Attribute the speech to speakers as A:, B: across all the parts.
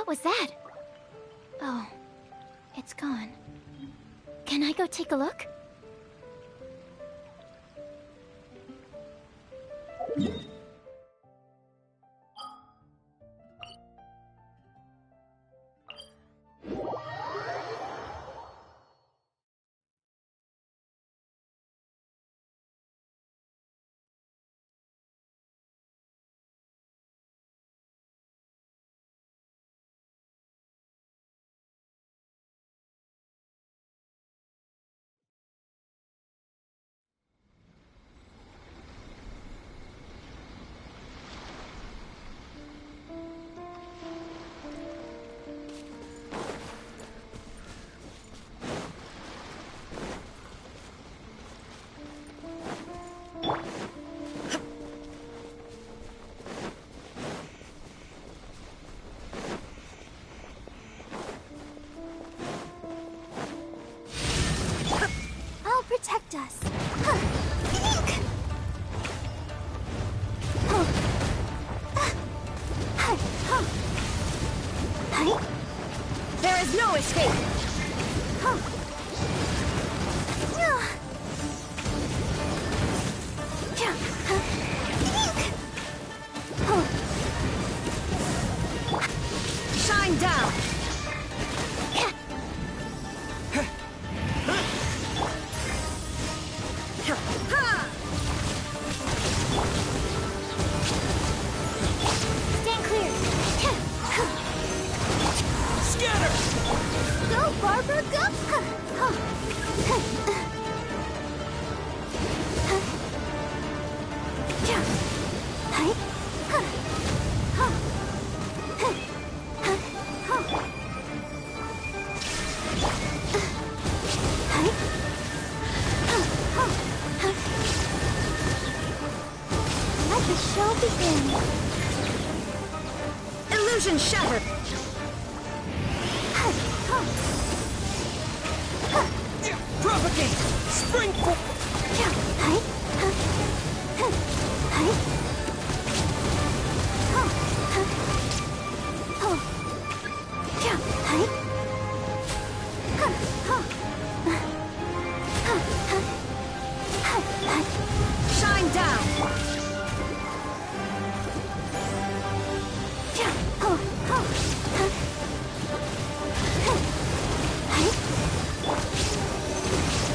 A: was that? Oh, it's gone. Can I go take a look? Protect us.
B: There is no escape. Shine down.
A: Stand clear.
B: Scatter.
A: Go, Barbara, go! Let the show begin.
B: Illusion shattered. Propagate! Spring forward! Shine down!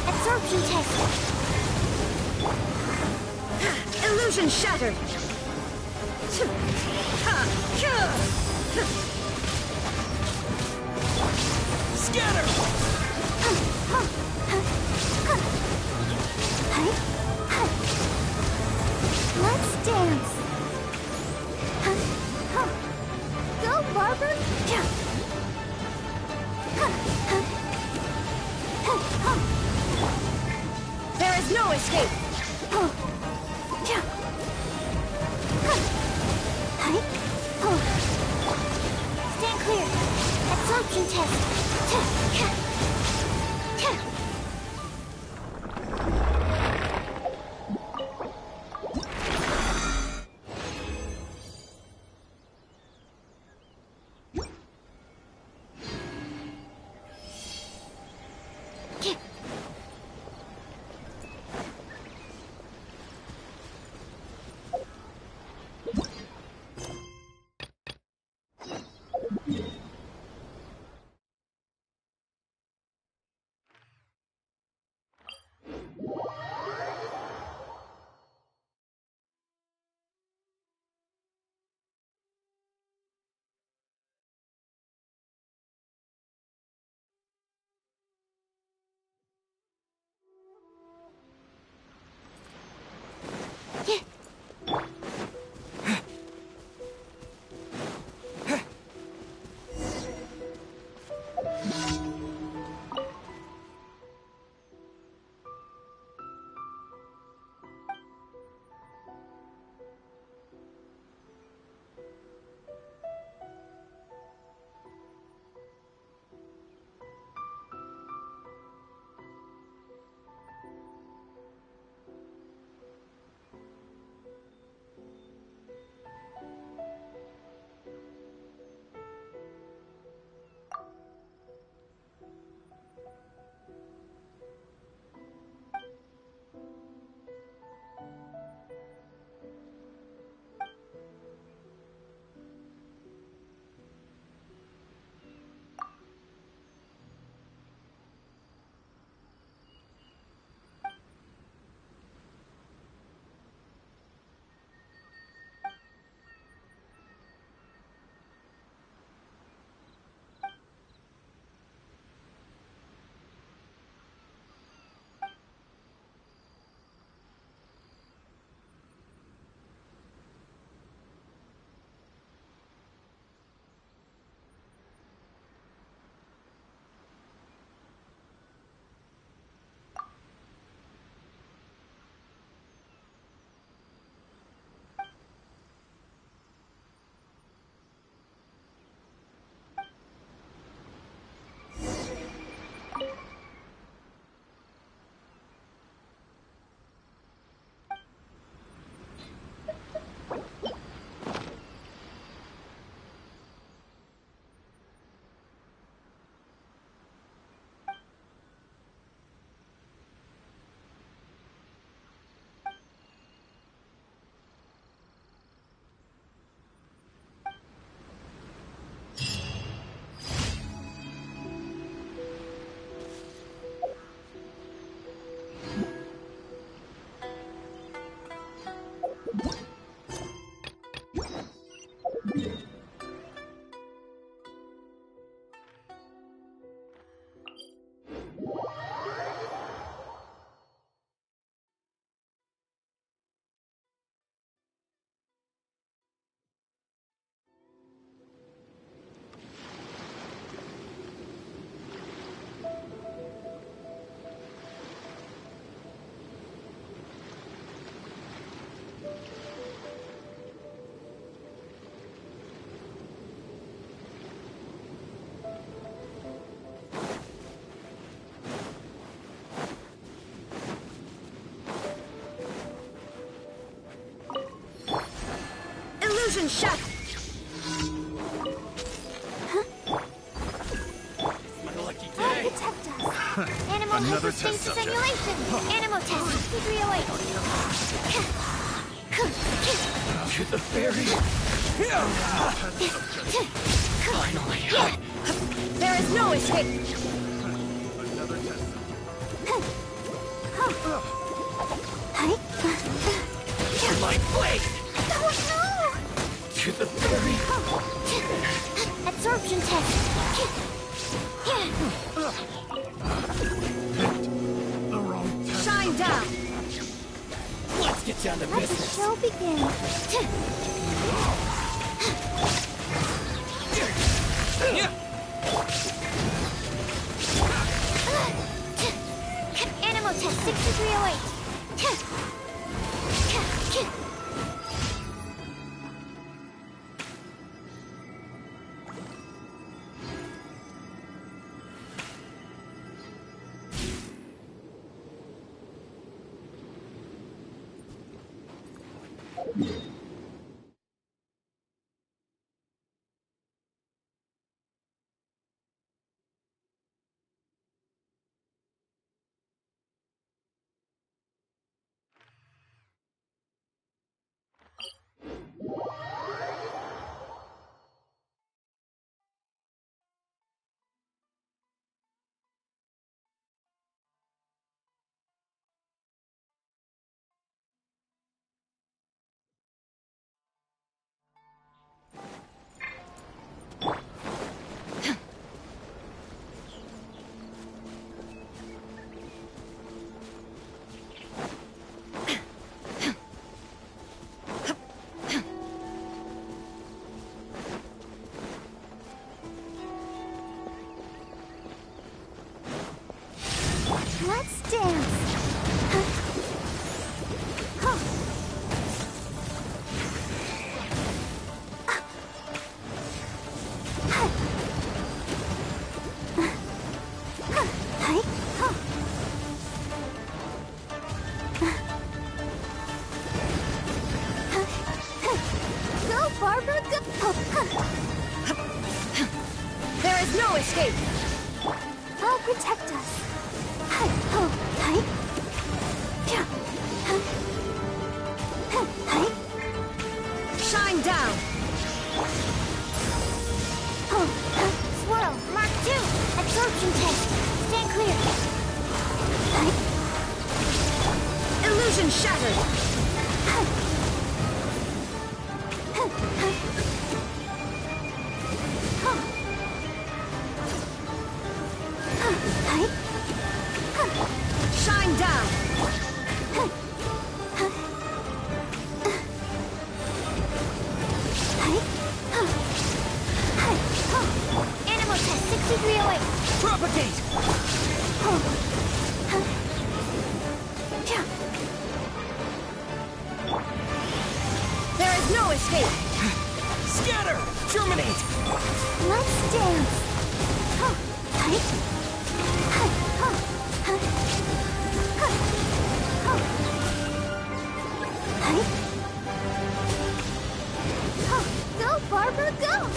A: Absorption test.
B: Illusion shattered. Scatter.
A: Let's dance. Go, Barbara.
B: There is no escape.
A: Stand clear. Absorption test.
B: Illusion shattered.
C: My lucky
A: God
C: day.
A: protect us. Animal
D: Another test
A: hypostasis
D: subject.
A: emulation. Animal test 6308.
C: To the ferry. Finally.
B: There is no escape.
D: Another test.
C: My blade.
A: Oh no!
C: To the ferry.
A: Absorption test.
D: The wrong test.
B: Shine down.
C: Let's get down to
A: Let the
C: business.
A: show begin. Animal test 6308. Let's dance. Go, Barbara, go!
B: There is no escape.
A: I'll protect us.
B: Shine down.
A: Swirl, Mark 2, absorption test. Stand clear.
B: Illusion shattered. Shine down.
A: Animal test 6308.
C: Propagate.
B: There is no escape.
C: Scatter. Germinate.
A: Let's dance. Go, Barbara, go!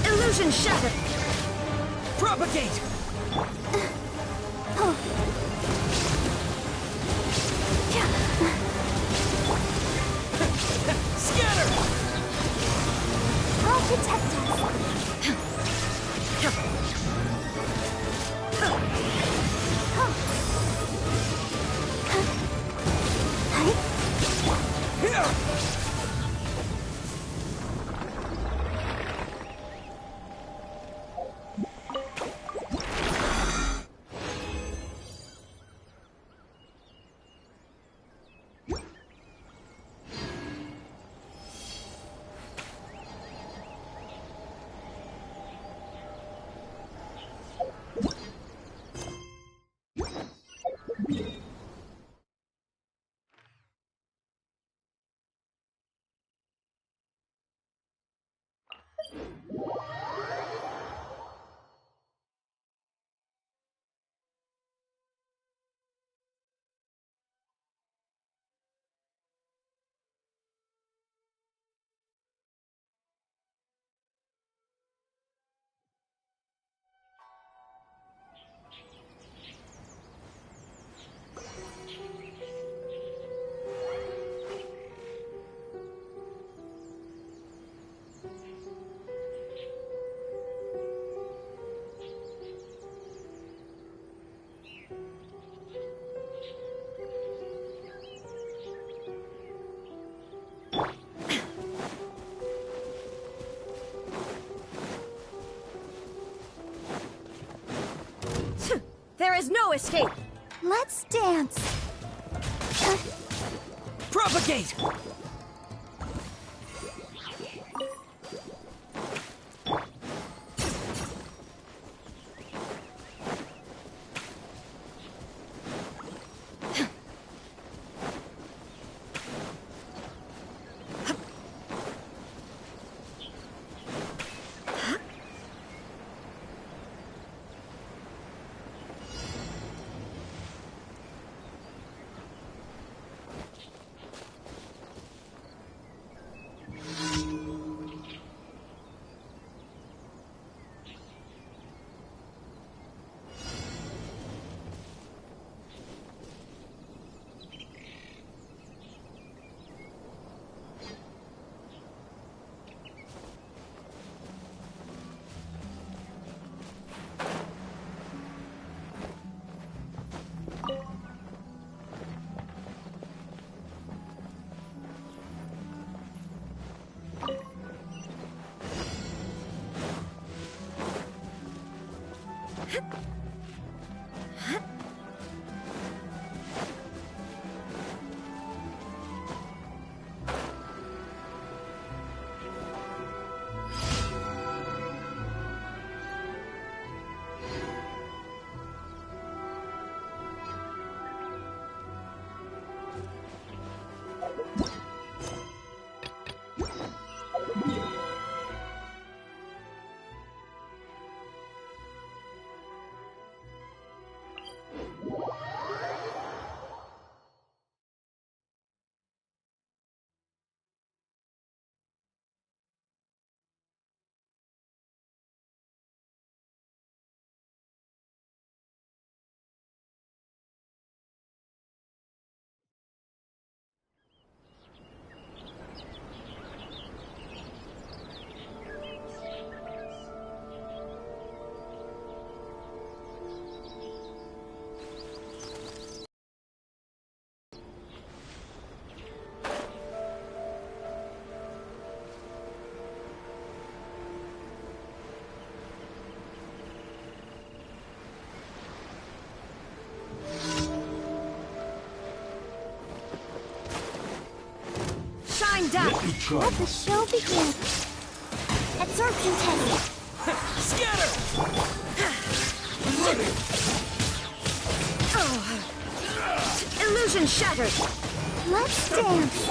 B: Illusion shattered.
C: Propagate. Scatter.
A: I'll protect us.
C: Here.
B: There is no escape.
A: Let's dance.
C: Propagate!
B: Down.
A: Let the show begin. Absorption test.
C: Scatter!
B: Illusion shattered.
A: Let's dance.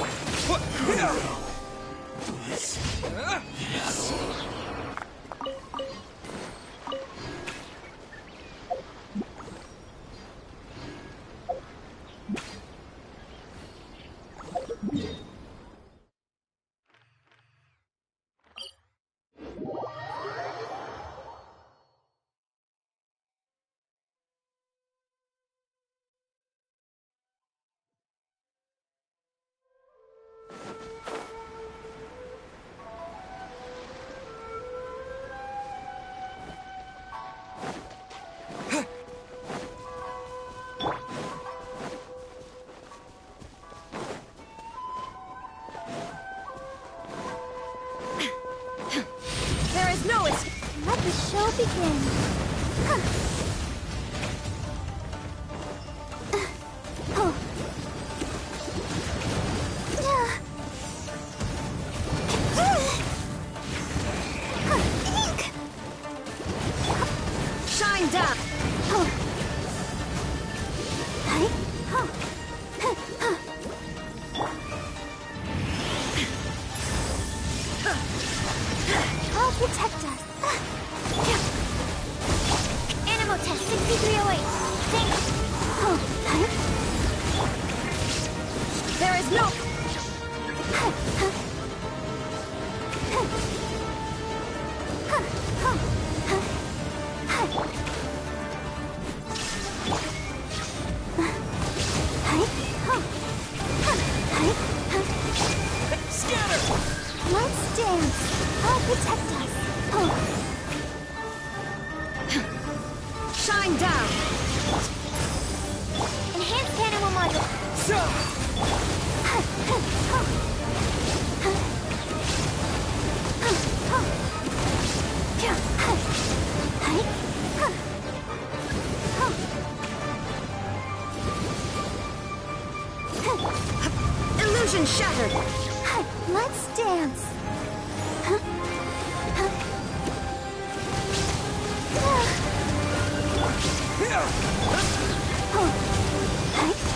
A: Let the show begin.
B: Shine down.
A: I'll protect us. Animal test 6308.
B: There is no.
C: Scatter!
A: Let's dance. I'll protect us.
B: Shine down.
A: Enhanced animal module.
B: Illusion shattered.
A: Let's dance.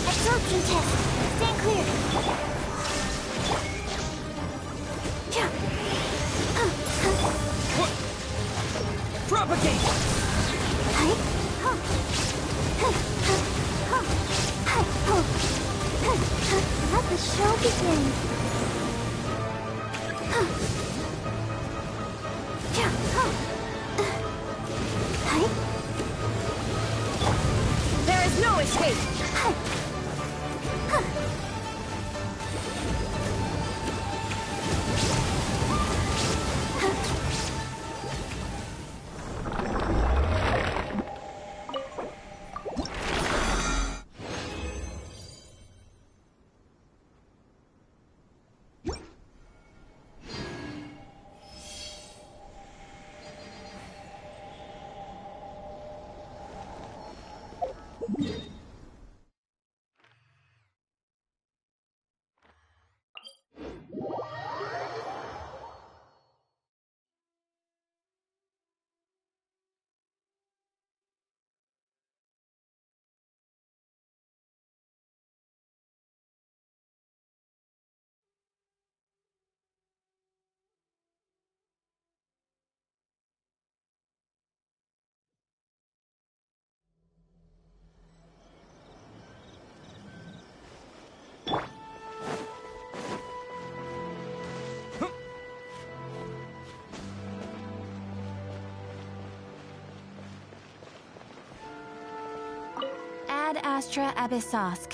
A: Absorption test. Stand clear.
C: Propagate!
A: Let the show begin.
B: There is no escape.
E: Ad Astra Abyssosk.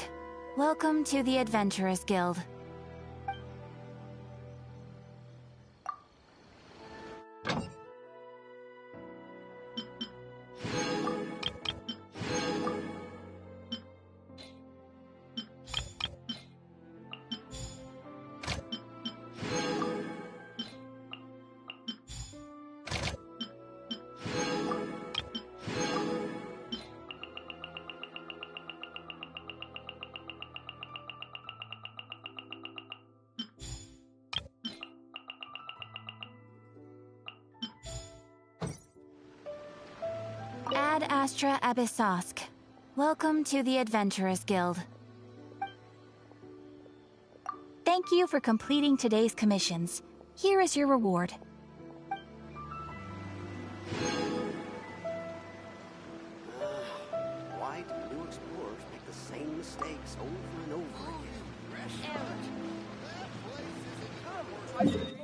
E: Welcome to the Adventurers Guild. Ad Astra Abyssosk. Welcome to the Adventurers Guild. Thank you for completing today's commissions. Here is your reward.
F: Why do new explorers make the same mistakes over and over again?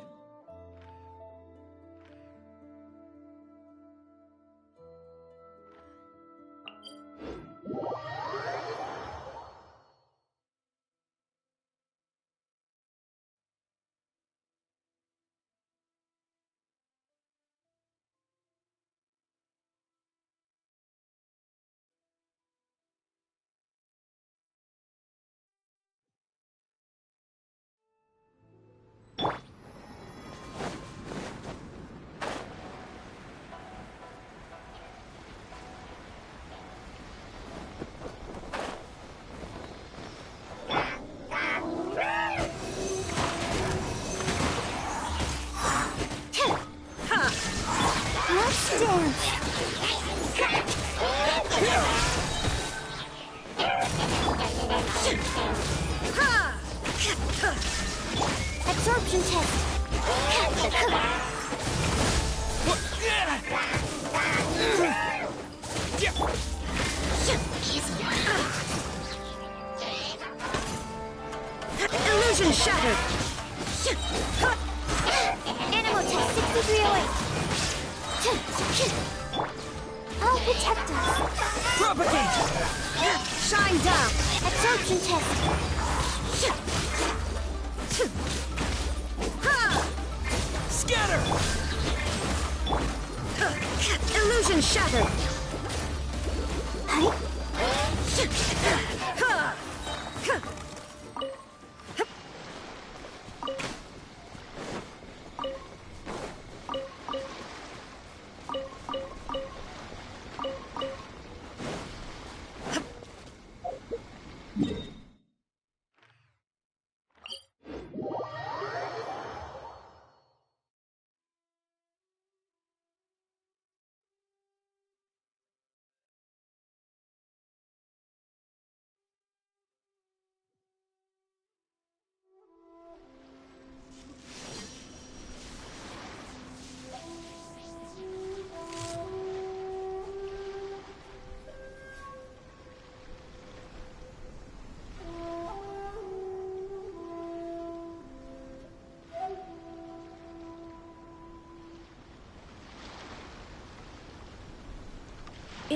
A: Absorption test.
B: Illusion shattered.
A: Animal test 6308. I'll protect us.
C: Propagate!
B: Shine down.
A: Absorption test.
C: Scatter!
B: Illusion shattered.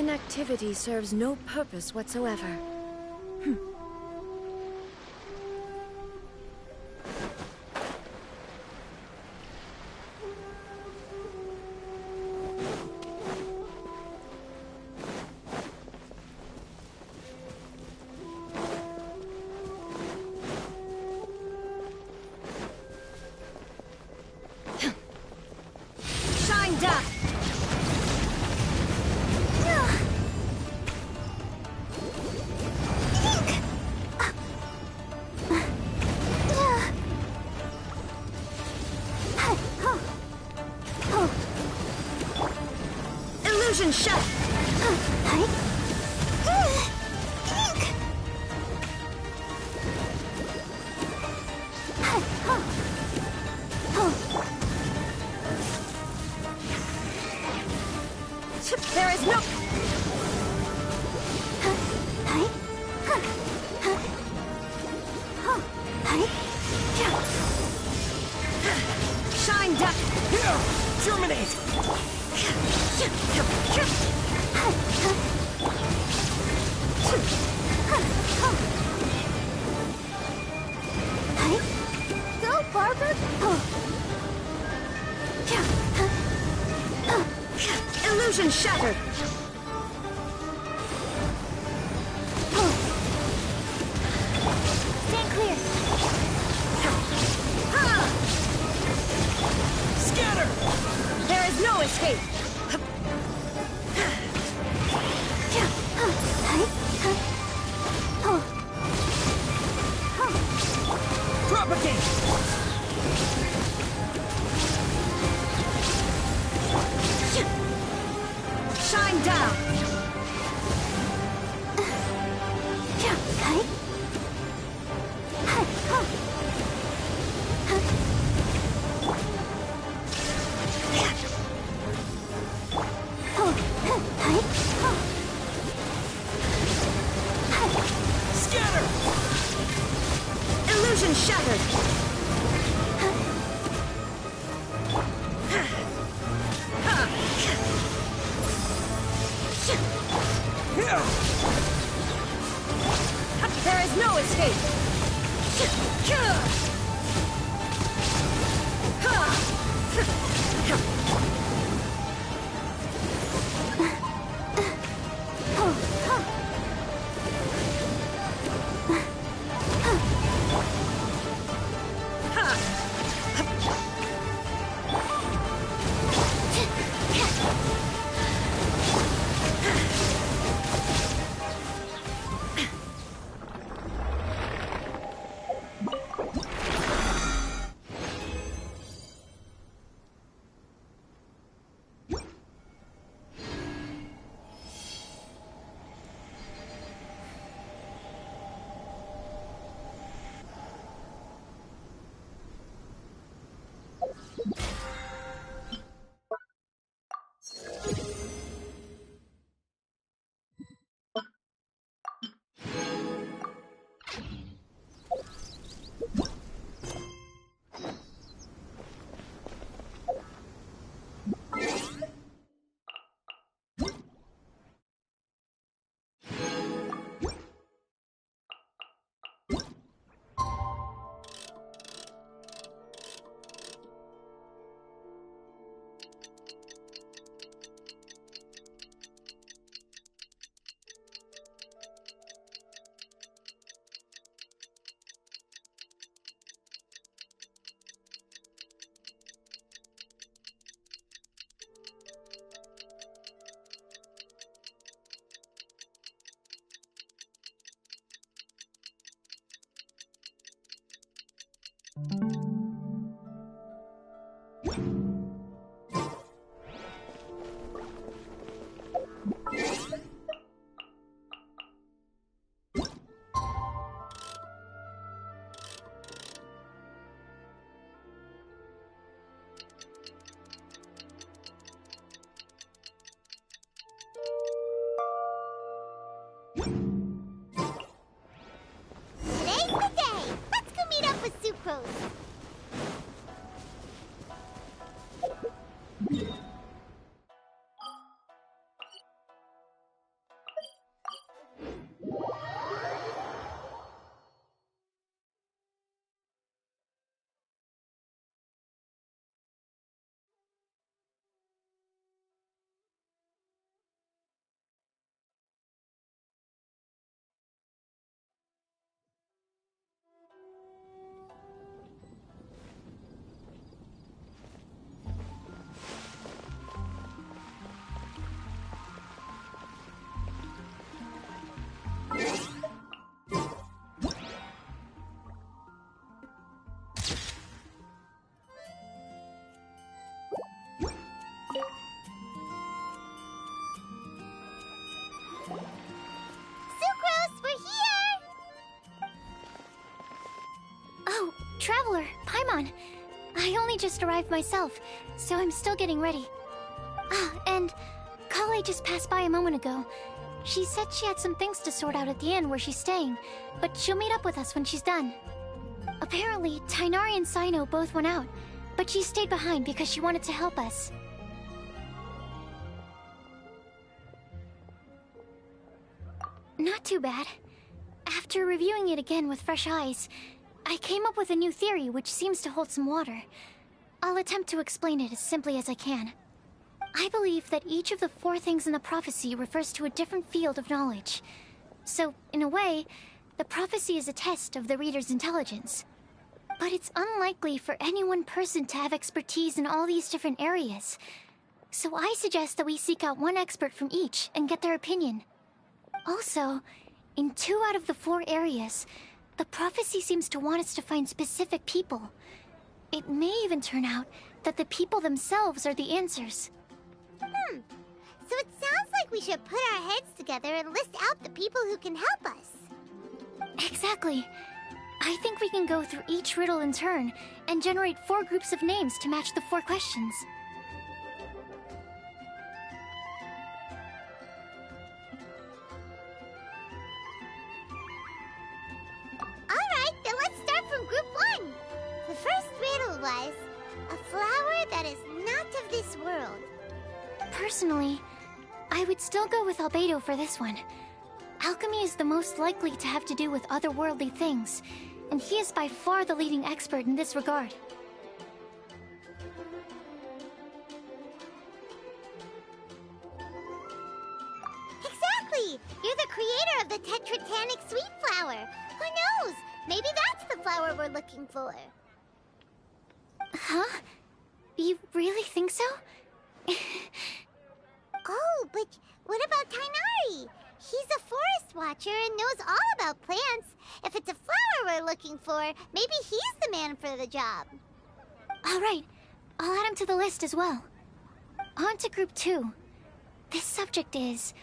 B: inactivity serves no purpose whatsoever. Illusion shut! There is no... Shine down!
C: Terminate!
A: Go, Barber!
B: Illusion shattered!
A: Stand clear!
C: Scatter!
B: There is no escape!
C: Propagate!
B: Shine down!
C: Scatter!
B: Illusion shattered! There is no escape!
A: Today's the day! Let's go meet up with Sucrose! Traveler, Paimon. I only just arrived myself, so I'm still getting ready. Ah, and Kale just passed by a moment ago. She said she had some things to sort out at the inn where she's staying, but she'll meet up with us when she's done. Apparently, Tainari and Sino both went out, but she stayed behind because she wanted to help us. Not too bad. After reviewing it again with fresh eyes, I came up with a new theory which seems to hold some water. I'll attempt to explain it as simply as I can. I believe that each of the 4 things in the prophecy refers to a different field of knowledge. So, in a way, the prophecy is a test of the reader's intelligence. But it's unlikely for any one person to have expertise in all these different areas. So I suggest that we seek out one expert from each and get their opinion. Also, in 2 out of the 4 areas, the prophecy seems to want us to find specific people. It may even turn out that the people themselves are the answers.
G: So it sounds like we should put our heads together and list out the people who can help us.
A: Exactly. I think we can go through each riddle in turn and generate 4 groups of names to match the 4 questions.
G: Alright, then let's start from group 1. The first riddle was, a flower that is not of this world.
A: Personally, I would still go with Albedo for this one. Alchemy is the most likely to have to do with otherworldly things, and he is by far the leading expert in this regard.
G: Exactly! You're the creator of the Tetratanic Sweet Flower. Who knows? Maybe that's the flower we're looking for.
A: Huh? You really think so?
G: Oh, but what about Tainari? He's a forest watcher and knows all about plants. If it's a flower we're looking for, maybe he's the man for the job.
A: Alright, I'll add him to the list as well. On to group 2. This subject is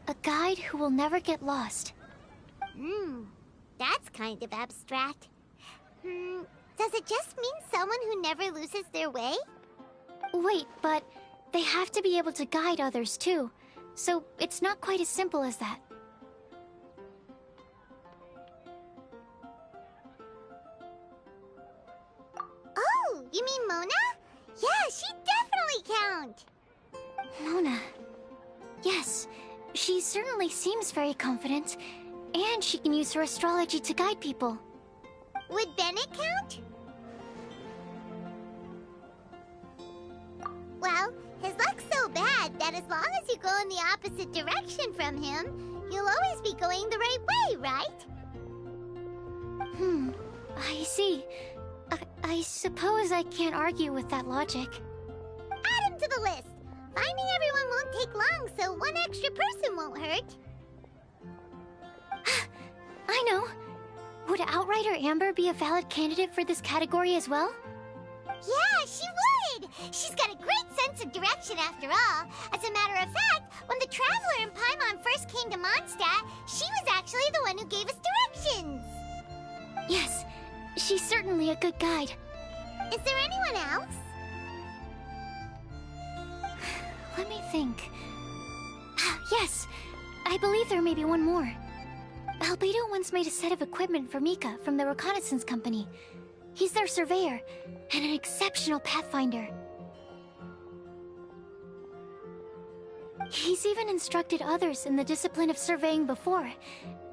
A: a guide who will never get lost.
G: That's kind of abstract. Does it just mean someone who never loses their way?
A: Wait, but they have to be able to guide others too, so it's not quite as simple as that.
G: Oh, you mean Mona? Yeah, she'd definitely count.
A: Mona. Yes, she certainly seems very confident, and she can use her astrology to guide people.
G: Would Bennett count? Well, his luck's so bad that as long as you go in the opposite direction from him, you'll always be going the right way, right?
A: I see. I suppose I can't argue with that logic.
G: Add him to the list. Finding everyone won't take long, so one extra person won't hurt.
A: I know. Would Outrider Amber be a valid candidate for this category as well?
G: Yeah, she would! She's got a great sense of direction after all. As a matter of fact, when the Traveler and Paimon first came to Mondstadt, she was actually the one who gave us directions.
A: Yes, she's certainly a good guide.
G: Is there anyone else?
A: Let me think. Yes, I believe there may be one more. Albedo once made a set of equipment for Mika from the reconnaissance company. He's their surveyor, and an exceptional pathfinder. He's even instructed others in the discipline of surveying before.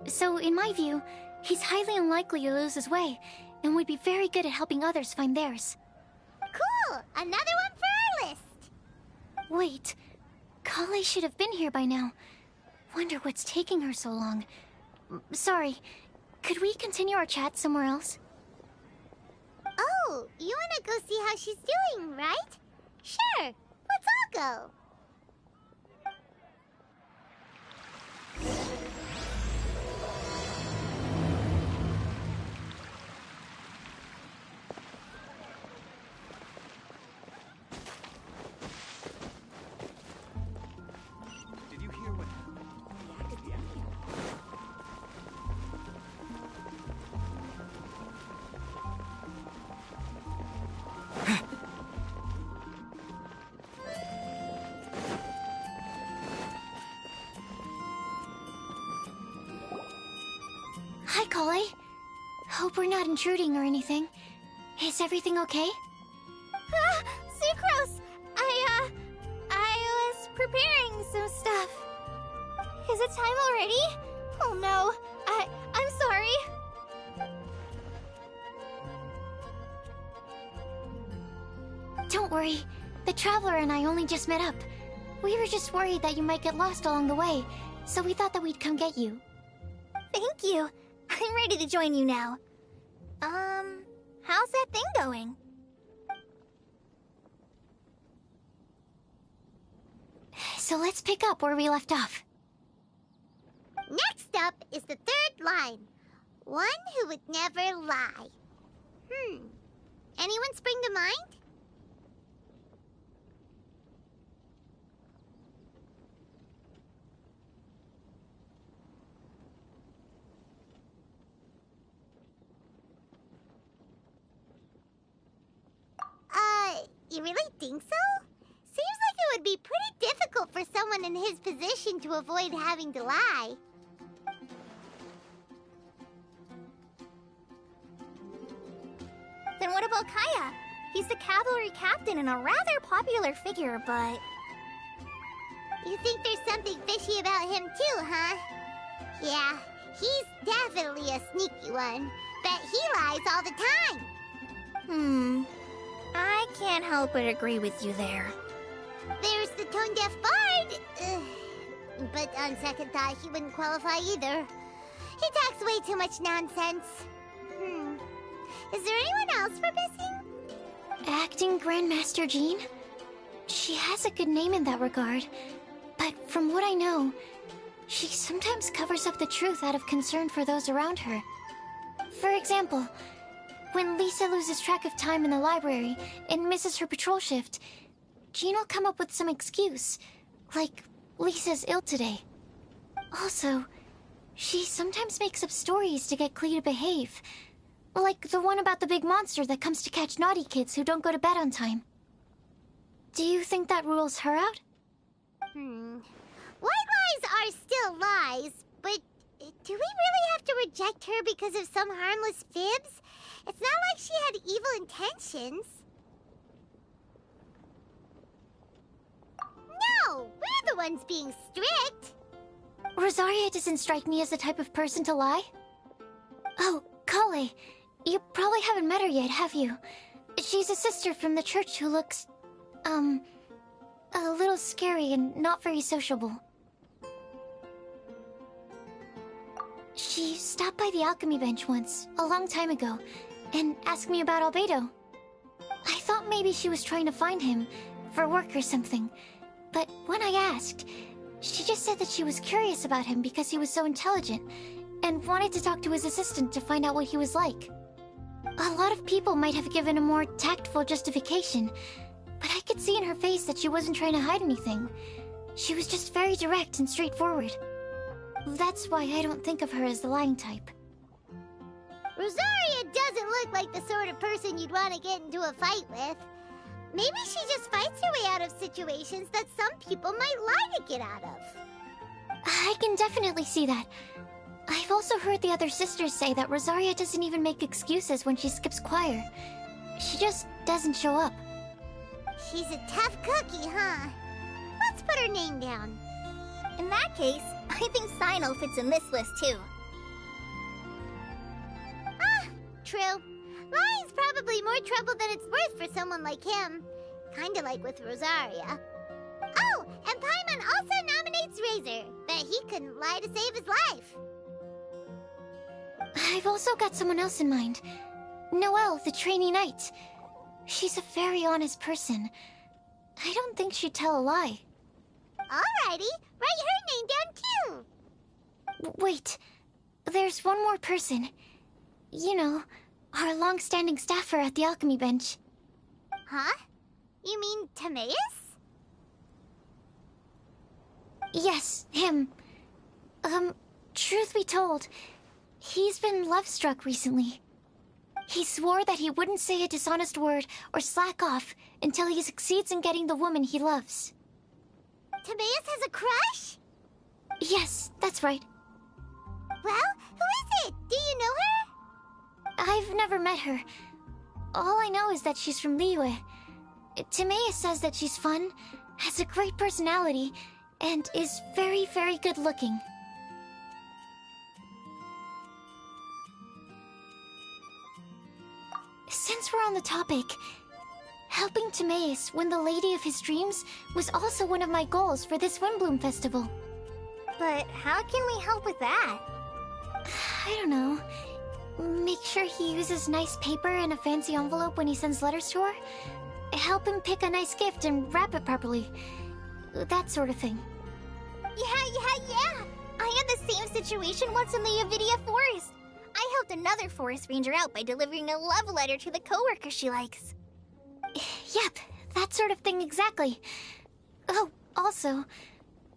A: So, in my view, he's highly unlikely to lose his way, and would be very good at helping others find theirs.
G: Cool! Another one for our list!
A: Wait, Kale should have been here by now. Wonder what's taking her so long. Sorry, could we continue our chat somewhere else?
G: Oh, you wanna go see how she's doing, right? Sure, let's all go.
F: Did you hear what
A: Hi, Kale. Hope we're not intruding or anything. Is everything okay?
G: Sucrose! I was preparing some stuff. Is it time already? Oh no, I'm sorry.
A: Don't worry. The Traveler and I only just met up. We were just worried that you might get lost along the way, so we thought that we'd come get you.
G: Thank you. I'm ready to join you now. How's that thing going?
A: So let's pick up where we left off.
G: Next up is the third line. One who would never lie. Anyone spring to mind? You really think so? Seems like it would be pretty difficult for someone in his position to avoid having to lie. Then what about Kaya? He's the cavalry captain and a rather popular figure, but... You think there's something fishy about him too, huh? Yeah, he's definitely a sneaky one. Bet he lies all the time. I can't help but agree with you there. There's the tone-deaf bard. But on second thought, he wouldn't qualify either. He talks way too much nonsense. Is there anyone else we're missing?
A: Acting Grandmaster Jean? She has a good name in that regard. But from what I know, she sometimes covers up the truth out of concern for those around her. For example, when Lisa loses track of time in the library and misses her patrol shift, Jean will come up with some excuse, like Lisa's ill today. Also, she sometimes makes up stories to get Klee to behave, like the one about the big monster that comes to catch naughty kids who don't go to bed on time. Do you think that rules her out?
G: White lies are still lies, but do we really have to reject her because of some harmless fibs? It's not like she had evil intentions. No, we're the ones being strict.
A: Rosaria doesn't strike me as the type of person to lie. Oh, Kale, you probably haven't met her yet, have you? She's a sister from the church who looks, a little scary and not very sociable. She stopped by the alchemy bench once, a long time ago, and asked me about Albedo. I thought maybe she was trying to find him, for work or something. But when I asked, she just said that she was curious about him because he was so intelligent, and wanted to talk to his assistant to find out what he was like. A lot of people might have given a more tactful justification, but I could see in her face that she wasn't trying to hide anything. She was just very direct and straightforward. That's why I don't think of her as the lying type.
G: Rosaria doesn't look like the sort of person you'd want to get into a fight with. Maybe she just fights her way out of situations that some people might lie to get out of.
A: I can definitely see that. I've also heard the other sisters say that Rosaria doesn't even make excuses when she skips choir. She just doesn't show up.
G: She's a tough cookie, huh? Let's put her name down. In that case, I think Sino fits in this list too. True. Lying's probably more trouble than it's worth for someone like him. Kinda like with Rosaria. Oh, and Paimon also nominates Razor. Bet he couldn't lie to save his life.
A: I've also got someone else in mind. Noelle, the trainee knight. She's a very honest person. I don't think she'd tell a lie.
G: Alrighty, write her name down too.
A: Wait, there's one more person. You know, our long-standing staffer at the alchemy bench.
G: Huh? You mean Timaeus?
A: Yes, him. Truth be told, he's been love-struck recently. He swore that he wouldn't say a dishonest word or slack off until he succeeds in getting the woman he loves.
G: Timaeus has a crush?
A: Yes, that's right.
G: Well, who is it? Do you
A: I've never met her. All I know is that she's from Liyue. Timaeus says that she's fun, has a great personality, and is very, very good looking. Since we're on the topic, helping Timaeus win the lady of his dreams was also one of my goals for this Windblume Festival.
G: But how can we help with that?
A: I don't know. Make sure he uses nice paper and a fancy envelope when he sends letters to her. Help him pick a nice gift and wrap it properly. That sort of thing.
G: Yeah! I had the same situation once in the Avidia Forest. I helped another forest ranger out by delivering a love letter to the coworker she likes.
A: Yep, that sort of thing exactly. Oh, also,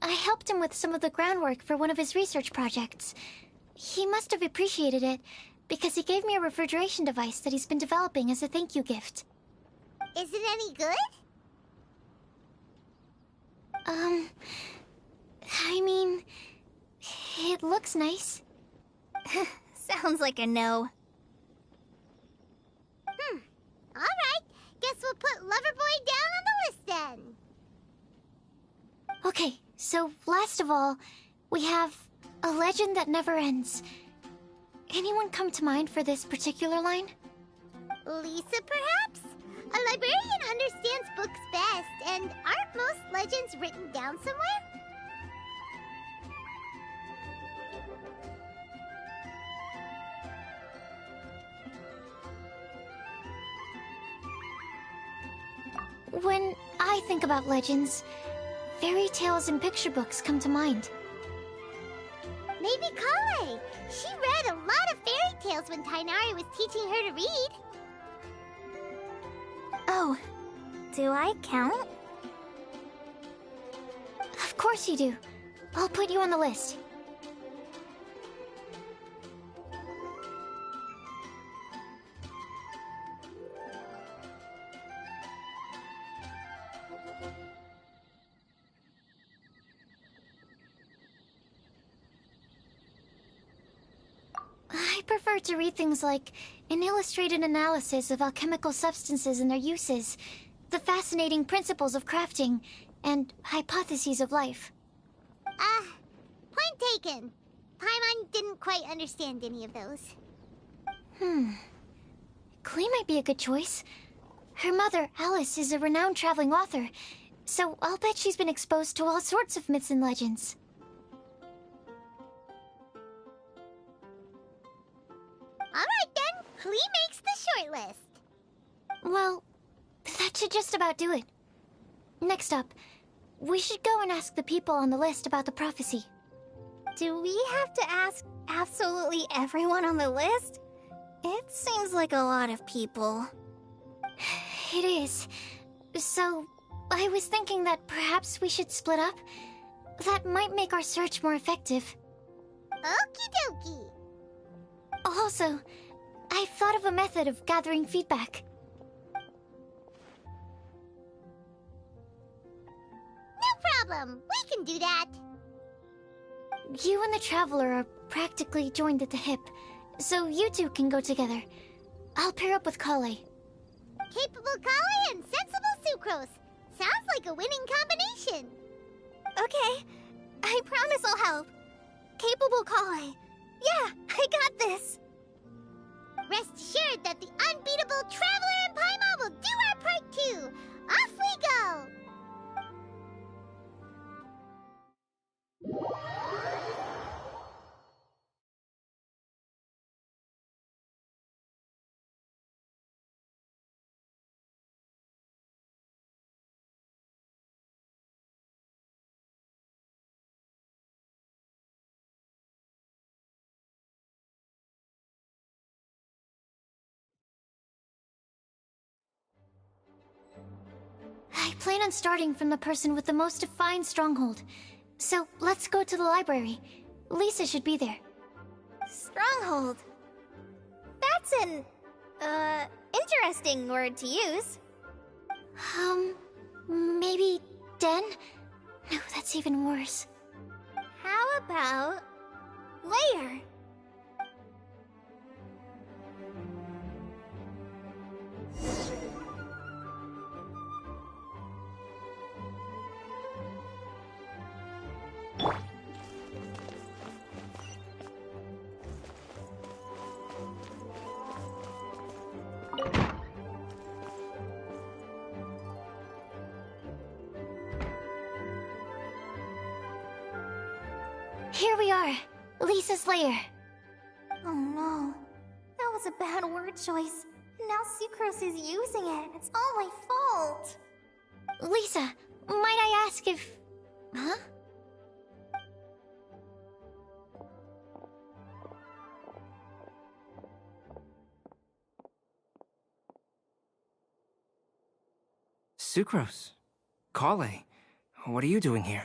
A: I helped him with some of the groundwork for one of his research projects. He must have appreciated it, because he gave me a refrigeration device that he's been developing as a thank you gift.
G: Is it any good?
A: I mean, it looks nice.
G: Sounds like a no. Alright, guess we'll put Loverboy down on the list then.
A: Okay, so last of all, we have a legend that never ends. Anyone come to mind for this particular line?
G: Lisa, perhaps? A librarian understands books best, and aren't most legends written down somewhere?
A: When I think about legends, fairy tales and picture books come to mind.
G: Maybe Kale. She read a lot of fairy tales when Tainari was teaching her to read. Oh, do I count?
A: Of course you do. I'll put you on the list. I prefer to read things like an illustrated analysis of alchemical substances and their uses, the fascinating principles of crafting, and hypotheses of life.
G: Point taken. Paimon didn't quite understand any of those.
A: Klee might be a good choice. Her mother, Alice, is a renowned traveling author, so I'll bet she's been exposed to all sorts of myths and legends.
G: Alright then, Klee makes the short list.
A: Well, that should just about do it. Next up, we should go and ask the people on the list about the prophecy.
G: Do we have to ask absolutely everyone on the list? It seems like a lot of people.
A: It is. So, I was thinking that perhaps we should split up. That might make our search more effective.
G: Okie dokie.
A: Also, I've thought of a method of gathering feedback.
G: No problem. We can do that.
A: You and the Traveler are practically joined at the hip, so you two can go together. I'll pair up with Kale.
G: Capable Kale and sensible Sucrose. Sounds like a winning combination. Okay. I promise I'll help. Capable Kale. Yeah, I got this. Rest assured that the unbeatable Traveler and Paimon will do our part too. Off we go!
A: I plan on starting from the person with the most defined stronghold. So, let's go to the library. Lisa should be there.
G: Stronghold. That's an, interesting word to use.
A: Maybe den? No, that's even worse.
G: How about layer?
A: here we are, Lisa's lair.
G: Oh no. That was a bad word choice. Now Sucrose is using it. It's all my fault.
A: Lisa, might I ask if... Huh?
H: Sucrose. Kale. What are you doing here?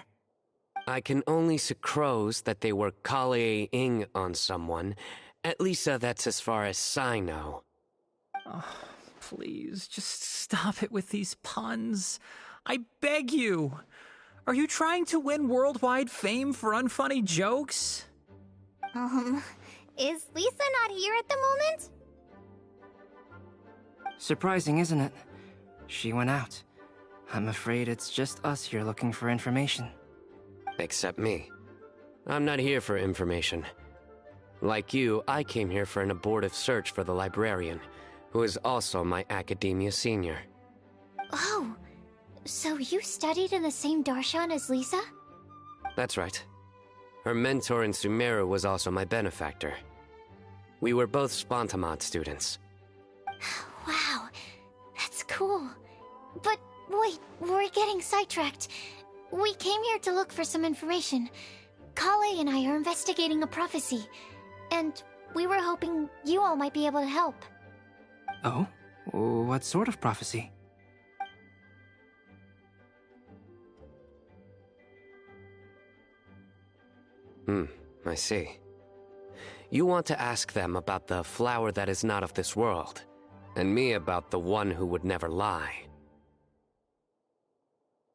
F: I can only sucrose that they were Kale-ing on someone. At least that's as far as I know.
C: Oh, please, just stop it with these puns. I beg you. Are you trying to win worldwide fame for unfunny jokes?
G: Is Lisa not here at the moment?
H: Surprising, isn't it? She went out. I'm afraid it's just us here looking for information.
F: Except me. I'm not here for information. Like you, I came here for an abortive search for the librarian, who is also my academia senior.
A: Oh, so you studied in the same darshan as Lisa?
F: That's right. Her mentor in Sumeru was also my benefactor. We were both Spontamod students.
A: Wow, that's cool. But wait, we're getting sidetracked. We came here to look for some information. Kale and I are investigating a prophecy, and we were hoping you all might be able to help.
H: Oh? What sort of prophecy?
F: I see. You want to ask them about the flower that is not of this world, and me about the one who would never lie.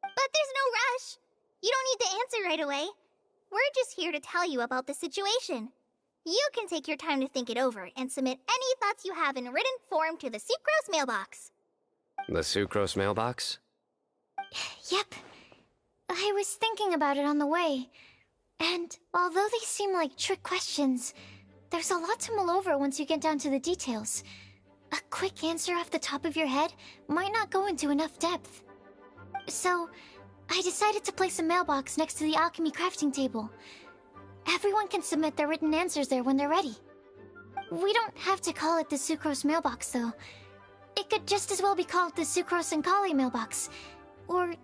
G: But there's no rush. You don't need to answer right away. We're just here to tell you about the situation. You can take your time to think it over and submit any thoughts you have in written form to the Sucrose mailbox.
F: The Sucrose mailbox?
A: Yep. I was thinking about it on the way. And although they seem like trick questions, there's a lot to mull over once you get down to the details. A quick answer off the top of your head might not go into enough depth. So, I decided to place a mailbox next to the alchemy crafting table. Everyone can submit their written answers there when they're ready. We don't have to call it the Sucrose mailbox, though. It could just as well be called the Sucrose and Kale mailbox. Or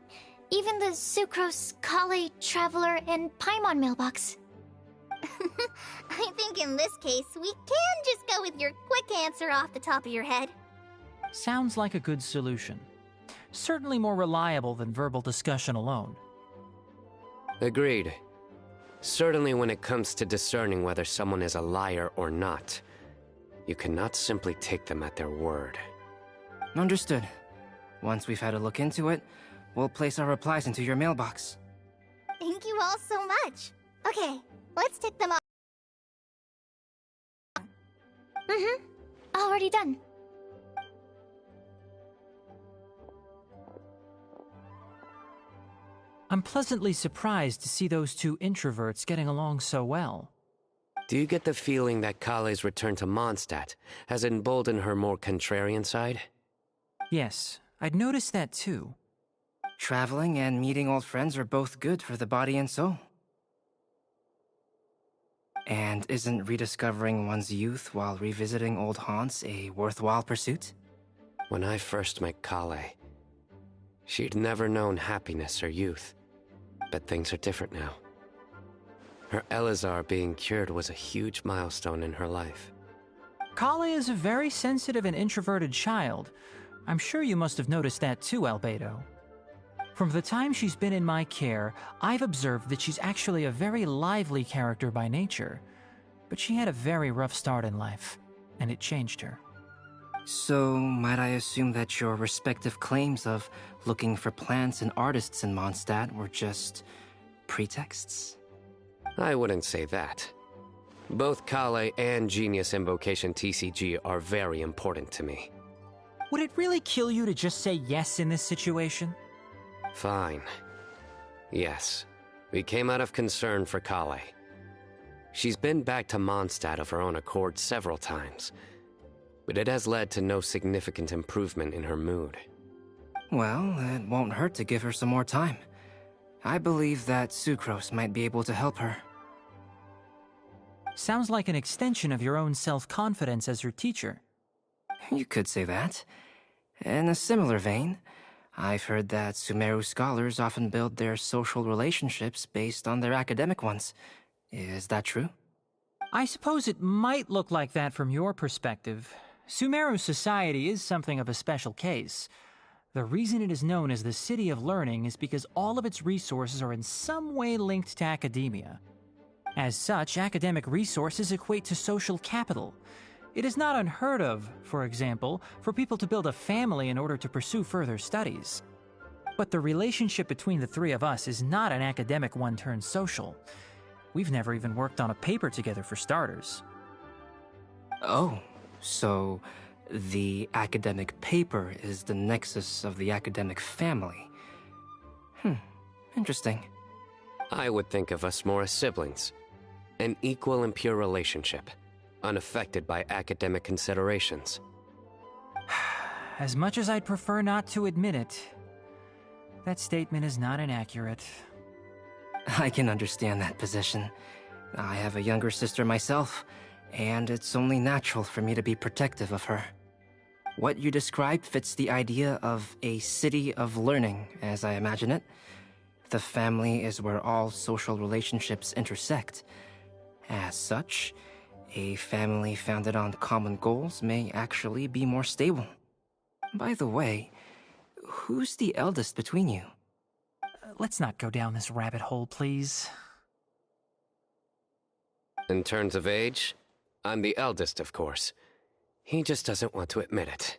A: even the Sucrose, Kale, Traveler, and Paimon mailbox.
G: I think in this case, we can just go with your quick answer off the top of your head.
C: Sounds like a good solution. Certainly more reliable than verbal discussion alone.
F: Agreed. Certainly when it comes to discerning whether someone is a liar or not, you cannot simply take them at their word.
H: Understood. Once we've had a look into it, we'll place our replies into your mailbox.
G: Thank you all so much. Okay, let's tick them off.
A: Already done.
C: I'm pleasantly surprised to see those two introverts getting along so well.
F: Do you get the feeling that Kale's return to Mondstadt has emboldened her more contrarian side?
C: Yes, I'd noticed that too.
H: Traveling and meeting old friends are both good for the body and soul. And isn't rediscovering one's youth while revisiting old haunts a worthwhile pursuit?
F: When I first met Kale, she'd never known happiness or youth. But things are different now. Her Elazar being cured was a huge milestone in her life.
C: Kale is a very sensitive and introverted child. I'm sure you must have noticed that too, Albedo. From the time she's been in my care, I've observed that she's actually a very lively character by nature. But she had a very rough start in life, and it changed her.
H: So, might I assume that your respective claims of looking for plants and artists in Mondstadt were just pretexts?
F: I wouldn't say that. Both Kale and Genius Invocation TCG are very important to me.
C: Would it really kill you to just say yes in this situation?
F: Fine. Yes, we came out of concern for Kale. She's been back to Mondstadt of her own accord several times, but it has led to no significant improvement in her mood.
H: Well, it won't hurt to give her some more time. I believe that Sucrose might be able to help her.
C: Sounds like an extension of your own self-confidence as your teacher.
H: You could say that. In a similar vein, I've heard that Sumeru scholars often build their social relationships based on their academic ones. Is that true?
C: I suppose it might look like that from your perspective. Sumeru society is something of a special case. The reason it is known as the City of Learning is because all of its resources are in some way linked to academia. As such, academic resources equate to social capital. It is not unheard of, for example, for people to build a family in order to pursue further studies. But the relationship between the three of us is not an academic one turned social. We've never even worked on a paper together for starters.
H: Oh, so the academic paper is the nexus of the academic family. Interesting.
F: I would think of us more as siblings. An equal and pure relationship, unaffected by academic considerations.
C: As much as I'd prefer not to admit it, that statement is not inaccurate.
H: I can understand that position. I have a younger sister myself, and it's only natural for me to be protective of her. What you described fits the idea of a city of learning, as I imagine it. The family is where all social relationships intersect. As such, a family founded on common goals may actually be more stable. By the way, who's the eldest between you?
C: Let's not go down this rabbit hole, please.
F: In terms of age, I'm the eldest, of course. He just doesn't want to admit it.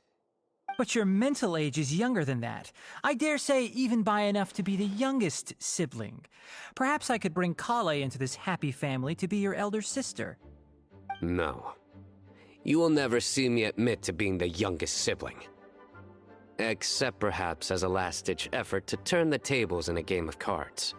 C: But your mental age is younger than that. I dare say even by enough to be the youngest sibling. Perhaps I could bring Kale into this happy family to be your elder sister.
F: No. You will never see me admit to being the youngest sibling. Except perhaps as a last-ditch effort to turn the tables in a game of cards.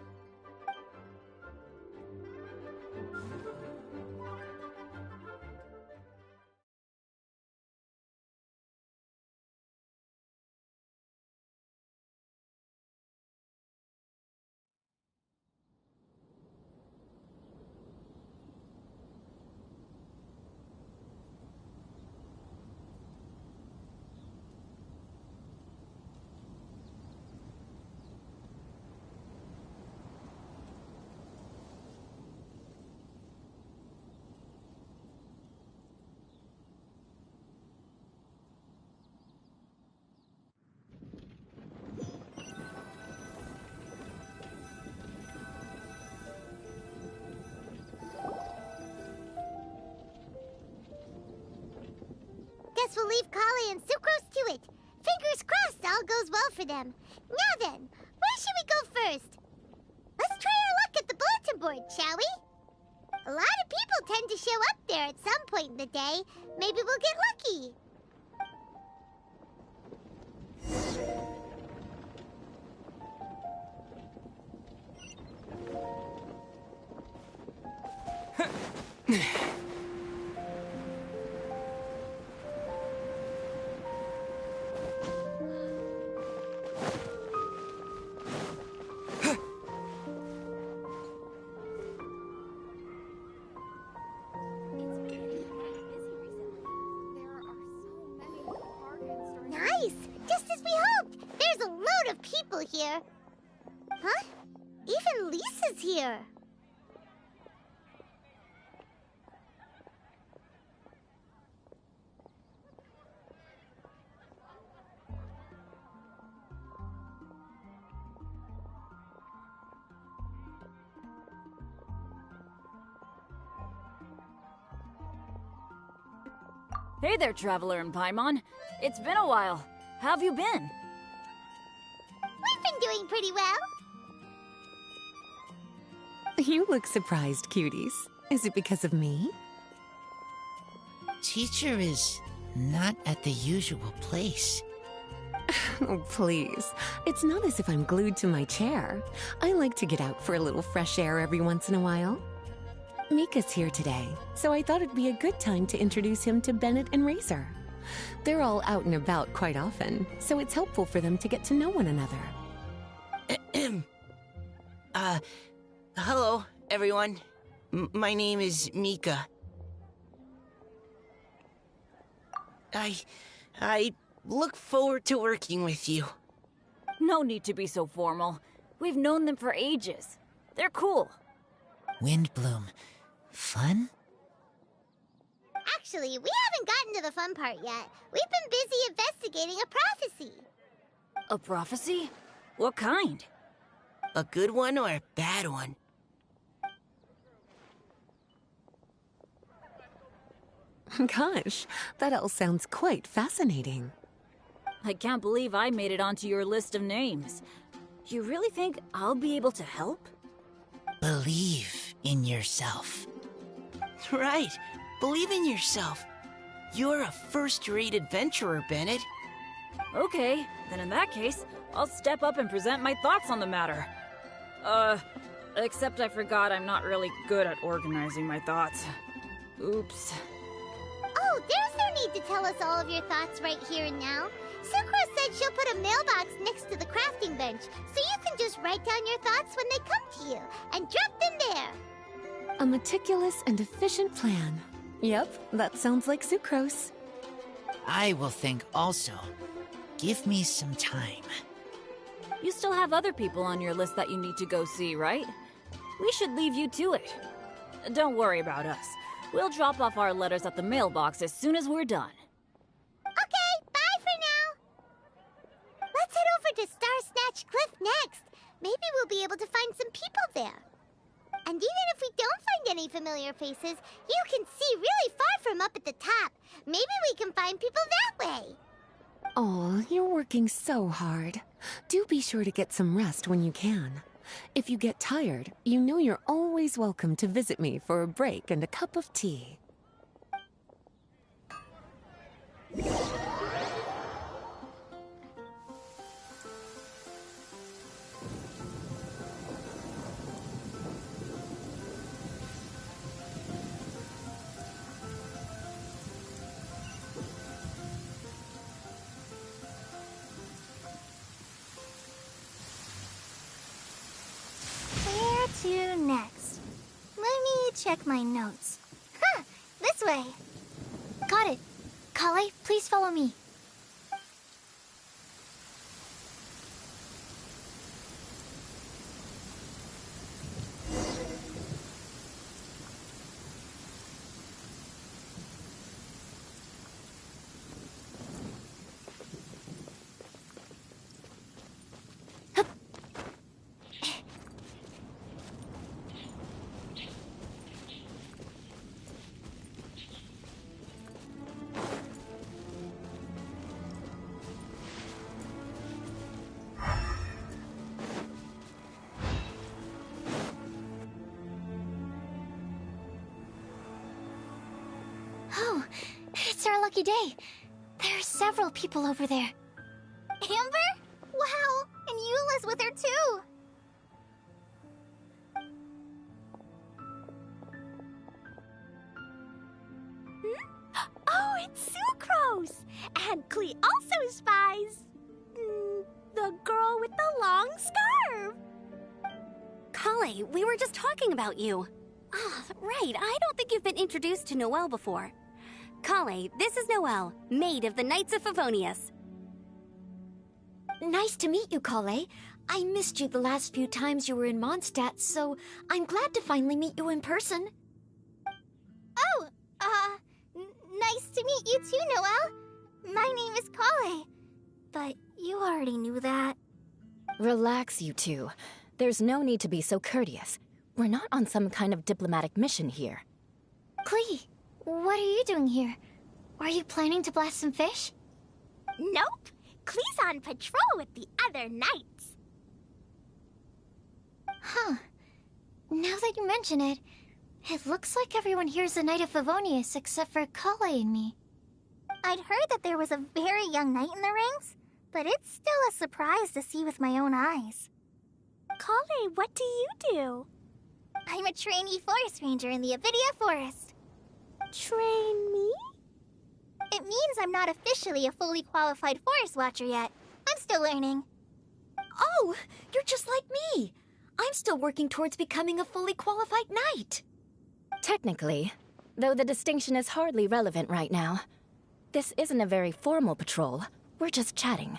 G: Guess we'll leave Kale and Sucrose to it. Fingers crossed all goes well for them. Now then, where should we go first? Let's try our luck at the bulletin board, shall we? A lot of people tend to show up there at some point in the day. Maybe we'll get lucky. Nice! Just as we hoped! There's a load of people here. Huh? Even Lisa's here.
B: Hey there, Traveler and Paimon. It's been a while. How have you been?
G: We've been doing pretty well.
I: You look surprised, cuties. Is it because of me?
J: Teacher is not at the usual place.
I: Oh, please. It's not as if I'm glued to my chair. I like to get out for a little fresh air every once in a while. Mika's here today, so I thought it'd be a good time to introduce him to Bennett and Razor. They're all out and about quite often, so it's helpful for them to get to know one another.
J: Hello, everyone. My name is Mika. I look forward to working with you.
B: No need to be so formal. We've known them for ages. They're cool.
J: Windblume. Fun?
G: Actually, we haven't gotten to the fun part yet. We've been busy investigating a prophecy.
B: A prophecy? What kind?
J: A good one or a bad one?
I: Gosh, that all sounds quite fascinating.
B: I can't believe I made it onto your list of names. You really think I'll be able to help?
J: Believe in yourself. Right. Believe in yourself. You're a first-rate adventurer, Bennett.
B: Okay, then in that case, I'll step up and present my thoughts on the matter. Except I forgot I'm not really good at organizing my thoughts. Oops.
G: Oh, there's no need to tell us all of your thoughts right here and now. Sucrose said she'll put a mailbox next to the crafting bench, so you can just write down your thoughts when they come to you, and drop them there.
I: A meticulous and efficient plan. Yep, that sounds like Sucrose.
J: I will think also. Give me some time.
B: You still have other people on your list that you need to go see, right? We should leave you to it. Don't worry about us. We'll drop off our letters at the mailbox as soon as we're done.
G: Okay, bye for now. Let's head over to Star Snatch Cliff next. Maybe we'll be able to find some people there. And even if we don't find any familiar faces, you can see really far from up at the top. Maybe we can find people that way.
I: Oh, you're working so hard. Do be sure to get some rest when you can. If you get tired, you know you're always welcome to visit me for a break and a cup of tea.
G: Where to next? Let me check my notes. Huh, this way.
A: Got it. Kale, please follow me. Oh, it's our lucky day. There are several people over there.
G: Amber? Wow, and Eula's with her too.
K: Oh, it's Sucrose! And Klee also spies the girl with the long scarf.
L: Kale, we were just talking about you. Ah, right, I don't think you've been introduced to Noelle before. Kale, this is Noelle, maid of the Knights of Favonius.
A: Nice to meet you, Kale. I missed you the last few times you were in Mondstadt, so I'm glad to finally meet you in person.
G: Oh, nice to meet you too, Noelle. My name is Kale. But you already knew that.
M: Relax, you two. There's no need to be so courteous. We're not on some kind of diplomatic mission here.
A: Klee, what are you doing here? Are you planning to blast some fish?
K: Nope. Klee's on patrol with the other knights.
A: Huh. Now that you mention it, it looks like everyone here's a Knight of Favonius except for Kale and me.
G: I'd heard that there was a very young knight in the rings, but it's still a surprise to see with my own eyes.
K: Kale, what do you do?
G: I'm a trainee forest ranger in the Avidia Forest.
K: Trainee?
G: It means I'm not officially a fully qualified forest watcher yet. I'm still learning.
A: Oh, you're just like me. I'm still working towards becoming a fully qualified knight.
M: Technically, though the distinction is hardly relevant right now. This isn't a very formal patrol. We're just chatting.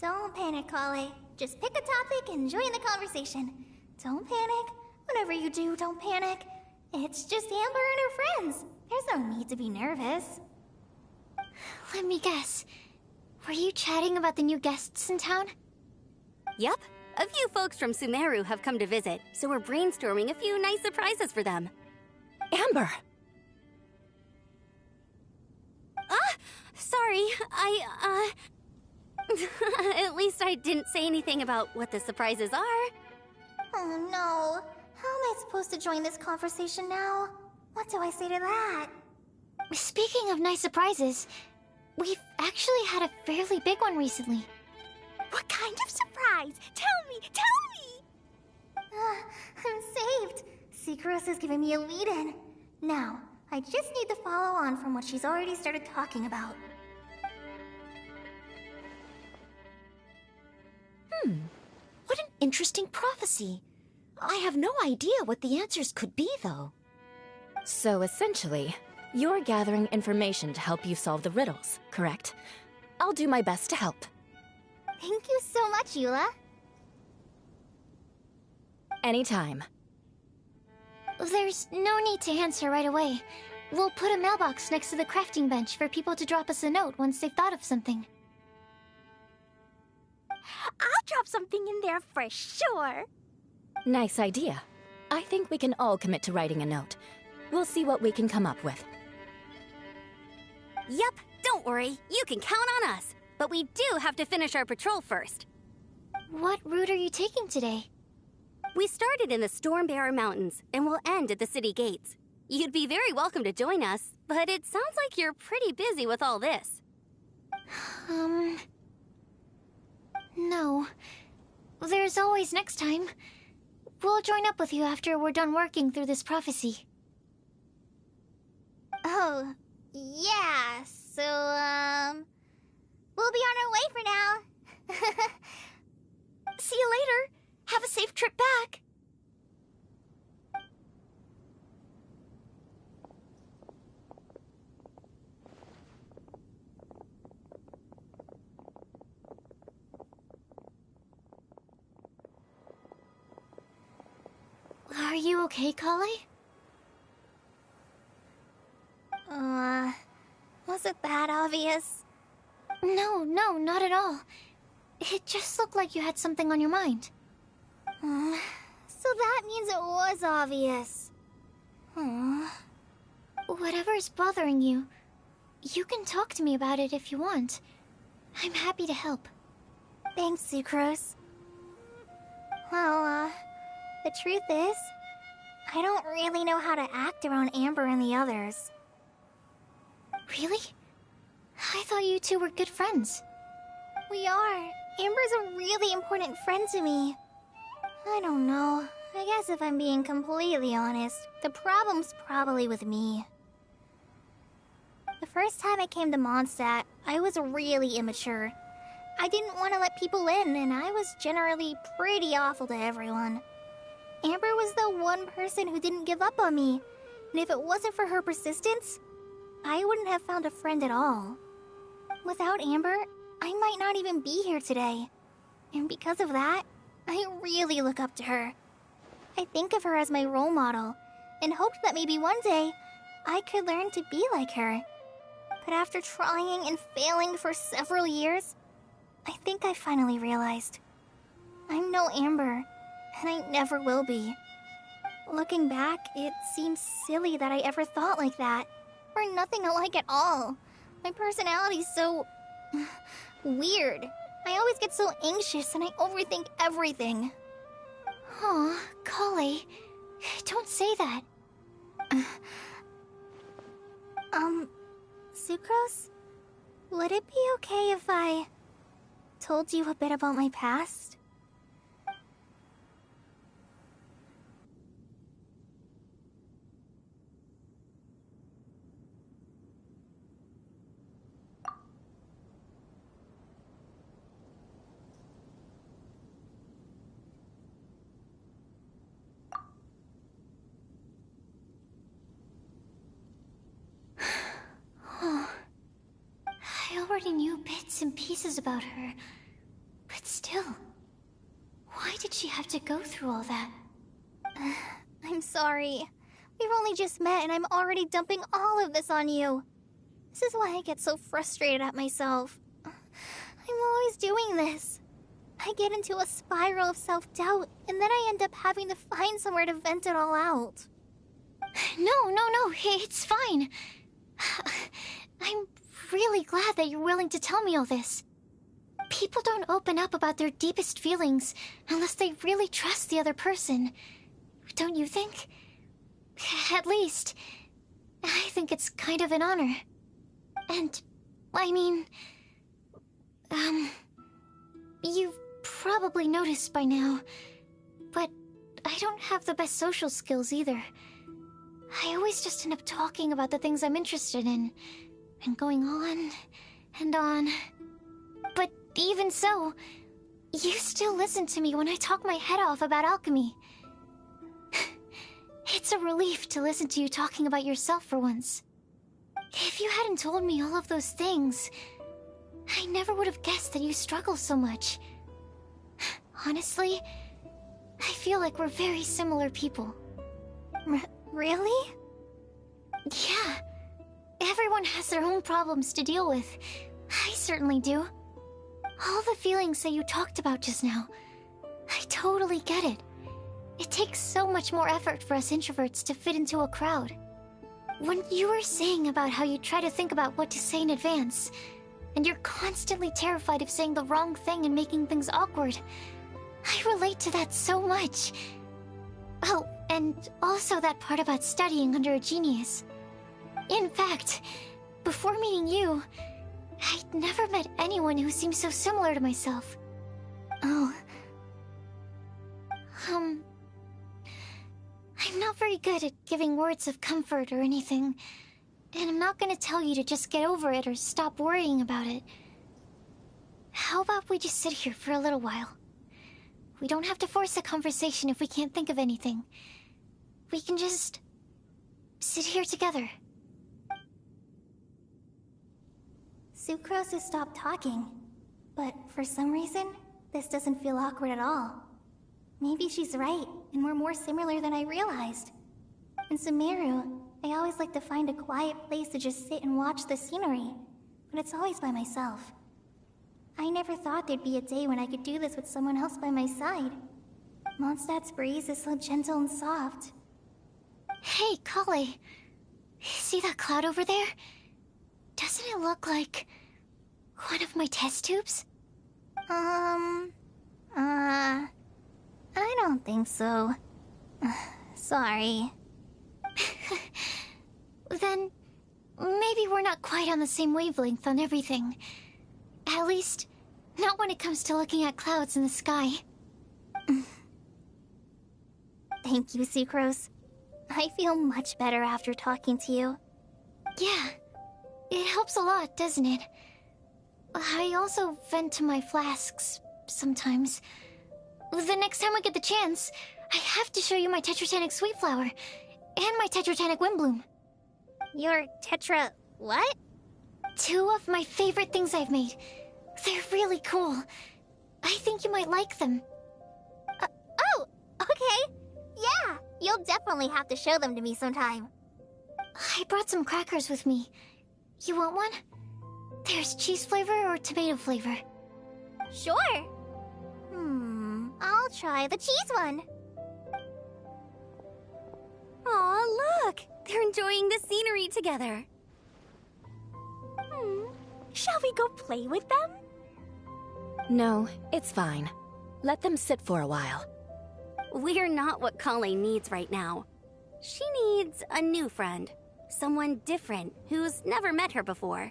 G: Don't panic, Kale. Just pick a topic and join the conversation. Don't panic. Whatever you do, don't panic. It's just Amber and her friends. There's no need to be nervous.
A: Let me guess. Were you chatting about the new guests in town?
L: Yup. A few folks from Sumeru have come to visit, so we're brainstorming a few nice surprises for them.
M: Amber!
L: Sorry, At least I didn't say anything about what the surprises are.
G: Oh no. How am I supposed to join this conversation now? What do I say to that?
A: Speaking of nice surprises, we've actually had a fairly big one recently.
K: What kind of surprise? Tell me!
G: I'm saved. Secros is giving me a lead-in. Now, I just need to follow on from what she's already started talking about.
N: What an interesting prophecy. I have no idea what the answers could be, though.
M: So essentially, you're gathering information to help you solve the riddles, correct? I'll do my best to help.
G: Thank you so much, Eula.
M: Anytime.
A: There's no need to answer right away. We'll put a mailbox next to the crafting bench for people to drop us a note once they've thought of something.
K: I'll drop something in there for sure.
M: Nice idea. I think we can all commit to writing a note. We'll see what we can come up with.
L: Yup, don't worry. You can count on us. But we do have to finish our patrol first.
A: What route are you taking today?
L: We started in the Stormbearer Mountains, and we'll end at the city gates. You'd be very welcome to join us, but it sounds like you're pretty busy with all this.
A: No. There's always next time. We'll join up with you after we're done working through this prophecy.
G: Oh, yeah, so, we'll be on our way for now.
N: See you later. Have a safe trip back.
A: Are you okay, Kale?
G: Was it that obvious?
A: No, not at all. It just looked like you had something on your mind.
G: So that means it was obvious.
A: Whatever's bothering you, you can talk to me about it if you want. I'm happy to help.
G: Thanks, Sucrose. Well, the truth is, I don't really know how to act around Amber and the others.
A: Really? I thought you two were good friends.
G: We are. Amber's a really important friend to me. I don't know. I guess if I'm being completely honest, the problem's probably with me. The first time I came to Mondstadt, I was really immature. I didn't want to let people in, and I was generally pretty awful to everyone. Amber was the one person who didn't give up on me, and if it wasn't for her persistence, I wouldn't have found a friend at all. Without Amber, I might not even be here today. And because of that, I really look up to her. I think of her as my role model, and hoped that maybe one day, I could learn to be like her. But after trying and failing for several years, I think I finally realized. I'm no Amber, and I never will be. Looking back, it seems silly that I ever thought like that. We're nothing alike at all. My personality's so... weird. I always get so anxious and I overthink everything.
A: Aw, Kale, don't say that.
G: Sucrose? Would it be okay if I told you a bit about my past?
A: already knew bits and pieces about her. But still, why did she have to go through all that?
K: I'm sorry. We've only just met and I'm already dumping all of this on you. This is why I get so frustrated at myself. I'm always doing this. I get into a spiral of self-doubt, and then I end up having to find somewhere to vent it all out.
A: No, it's fine. I'm really glad that you're willing to tell me all this. People don't open up about their deepest feelings unless they really trust the other person. Don't you think? At least, I think it's kind of an honor. And, I mean... You've probably noticed by now, but I don't have the best social skills either. I always just end up talking about the things I'm interested in, and going on and on. But even so, you still listen to me when I talk my head off about alchemy. It's a relief to listen to you talking about yourself for once. If you hadn't told me all of those things, I never would have guessed that you struggle so much. Honestly, I feel like we're very similar people.
K: Really?
A: Yeah. Everyone has their own problems to deal with. I certainly do. All the feelings that you talked about just now, I totally get it. It takes so much more effort for us introverts to fit into a crowd. When you were saying about how you try to think about what to say in advance, and you're constantly terrified of saying the wrong thing and making things awkward, I relate to that so much. Oh, and also that part about studying under a genius. In fact, before meeting you, I'd never met anyone who seemed so similar to myself. Oh. I'm not very good at giving words of comfort or anything, and I'm not gonna tell you to just get over it or stop worrying about it. How about we just sit here for a little while? We don't have to force a conversation if we can't think of anything. We can just sit here together.
K: Sucrose has stopped talking, but for some reason, this doesn't feel awkward at all. Maybe she's right, and we're more similar than I realized. In Sumeru, I always like to find a quiet place to just sit and watch the scenery, but it's always by myself. I never thought there'd be a day when I could do this with someone else by my side. Mondstadt's breeze is so gentle and soft.
A: Hey, Kale. See that cloud over there? Doesn't it look like one of my test tubes?
K: I don't think so. Sorry.
A: Then, maybe we're not quite on the same wavelength on everything. At least, not when it comes to looking at clouds in the sky.
K: Thank you, Sucrose. I feel much better after talking to you.
A: Yeah, it helps a lot, doesn't it? I also vent to my flasks, sometimes. The next time we get the chance, I have to show you my Tetratanic Sweet Flower, and my Tetratanic Windblume.
K: Your Tetra... what?
A: 2 of my favorite things I've made. They're really cool. I think you might like them.
K: Oh, okay. Yeah, you'll definitely have to show them to me sometime.
A: I brought some crackers with me. You want one? There's cheese flavor or tomato flavor.
K: Sure. I'll try the cheese one.
L: Aw, look! They're enjoying the scenery together.
K: Shall we go play with them?
M: No, it's fine. Let them sit for a while.
L: We're not what Kale needs right now. She needs a new friend. Someone different, who's never met her before.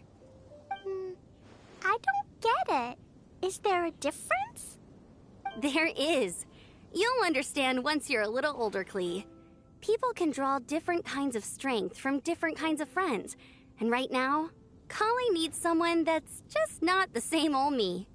K: I don't get it. Is there a difference?
L: There is. You'll understand once you're a little older, Klee. People can draw different kinds of strength from different kinds of friends. And right now, Kale needs someone that's just not the same old me.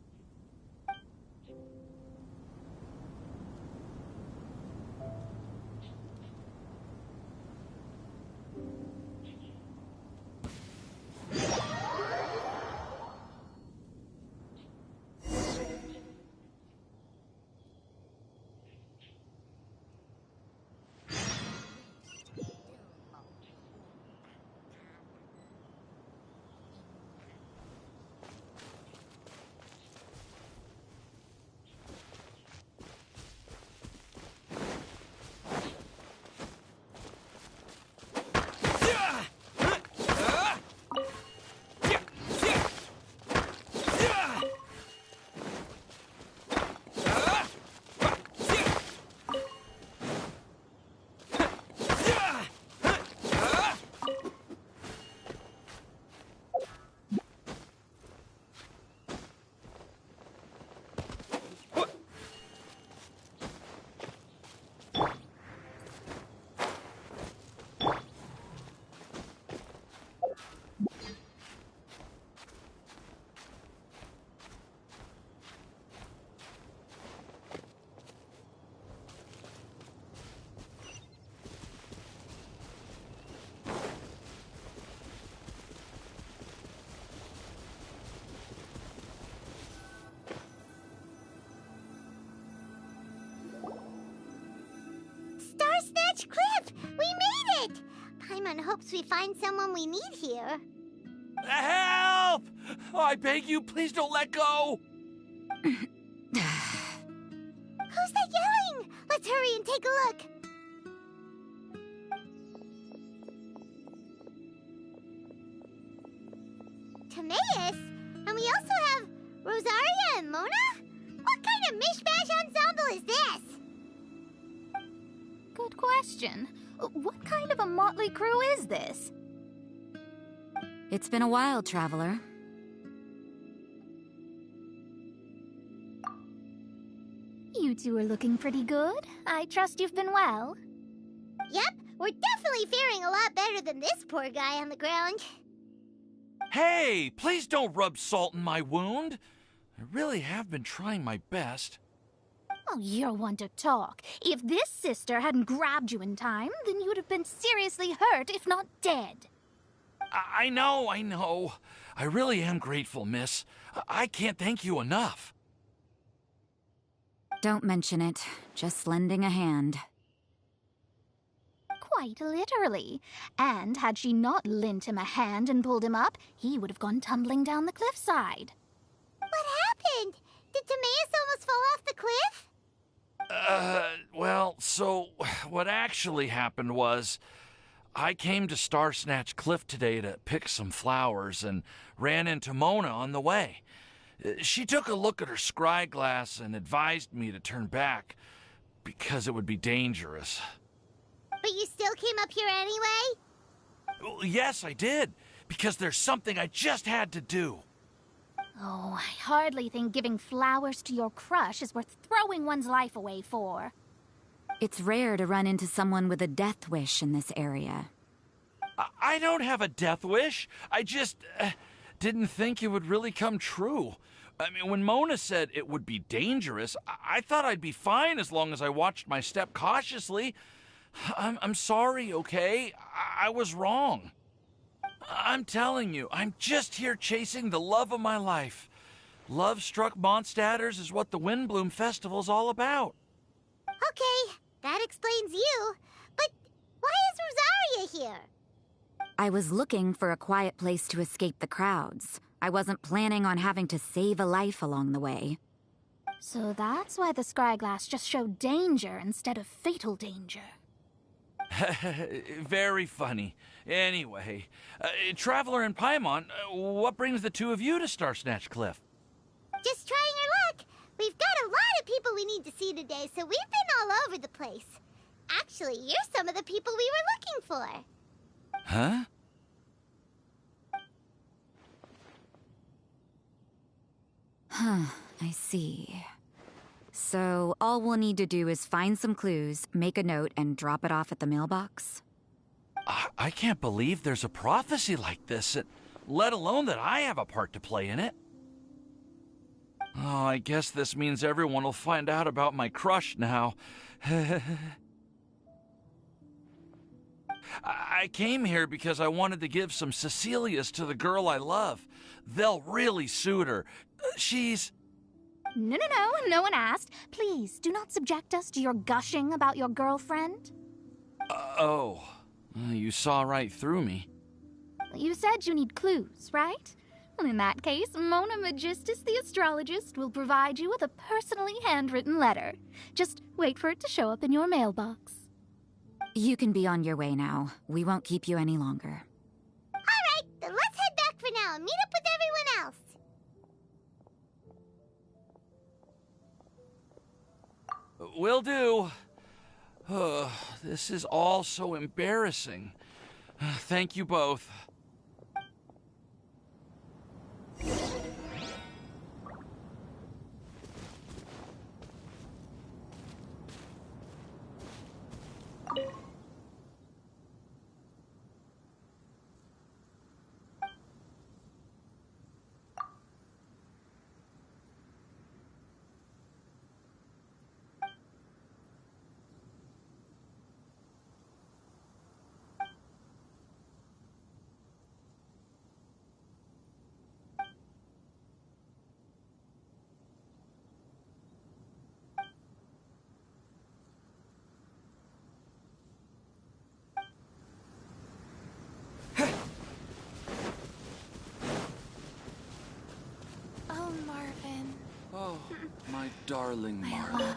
G: hopes we find someone we need here.
D: Help! Oh, I beg you, please don't let go!
G: Who's that yelling? Let's hurry and take a look. Timaeus? And we also have Rosaria and Mona? What kind of mishmash ensemble is this?
O: Good question. What kind of a motley crew is this?
B: It's been a while, traveler.
O: You two are looking pretty good. I trust you've been well.
G: Yep, we're definitely faring a lot better than this poor guy on the ground.
D: Hey, please don't rub salt in my wound. I really have been trying my best.
O: Oh, you're one to talk. If this sister hadn't grabbed you in time, then you'd have been seriously hurt, if not dead.
D: I know. I really am grateful, miss. I can't thank you enough.
B: Don't mention it. Just lending a hand.
O: Quite literally. And had she not lent him a hand and pulled him up, he would have gone tumbling down the cliffside.
G: What happened? Did Timaeus almost fall off the cliff?
D: Well, so what actually happened was I came to Star Snatch Cliff today to pick some flowers and ran into Mona on the way. She took a look at her scry glass and advised me to turn back because it would be dangerous.
G: But you still came up here anyway?
D: Yes, I did, because there's something I just had to do.
O: Oh, I hardly think giving flowers to your crush is worth throwing one's life away for.
B: It's rare to run into someone with a death wish in this area.
D: I don't have a death wish. I just didn't think it would really come true. I mean, when Mona said it would be dangerous, I thought I'd be fine as long as I watched my step cautiously. I'm sorry, okay? I was wrong. I'm telling you, I'm just here chasing the love of my life. Love-struck Mondstadters is what the Windblume Festival's all about.
G: Okay, that explains you. But why is Rosaria here?
B: I was looking for a quiet place to escape the crowds. I wasn't planning on having to save a life along the way.
O: So that's why the scryglass just showed danger instead of fatal danger.
D: Very funny. Anyway, Traveler and Paimon, what brings the two of you to Star Snatch Cliff?
G: Just trying our luck. We've got a lot of people we need to see today, so we've been all over the place. Actually, you're some of the people we were looking for.
D: Huh?
B: I see. So, all we'll need to do is find some clues, make a note, and drop it off at the mailbox?
D: I can't believe there's a prophecy like this, let alone that I have a part to play in it. Oh, I guess this means everyone will find out about my crush now. I came here because I wanted to give some Cecilias to the girl I love. They'll really suit her. She's...
O: No one asked. Please, do not subject us to your gushing about your girlfriend.
D: Oh, you saw right through me.
O: You said you need clues, right? Well, in that case, Mona Magistus the astrologist will provide you with a personally handwritten letter. Just wait for it to show up in your mailbox.
B: You can be on your way now. We won't keep you any longer.
G: All right, then let's head back for now and meet up with everyone else.
D: Will do. This is all so embarrassing. Thank you both. Oh, my darling Marla.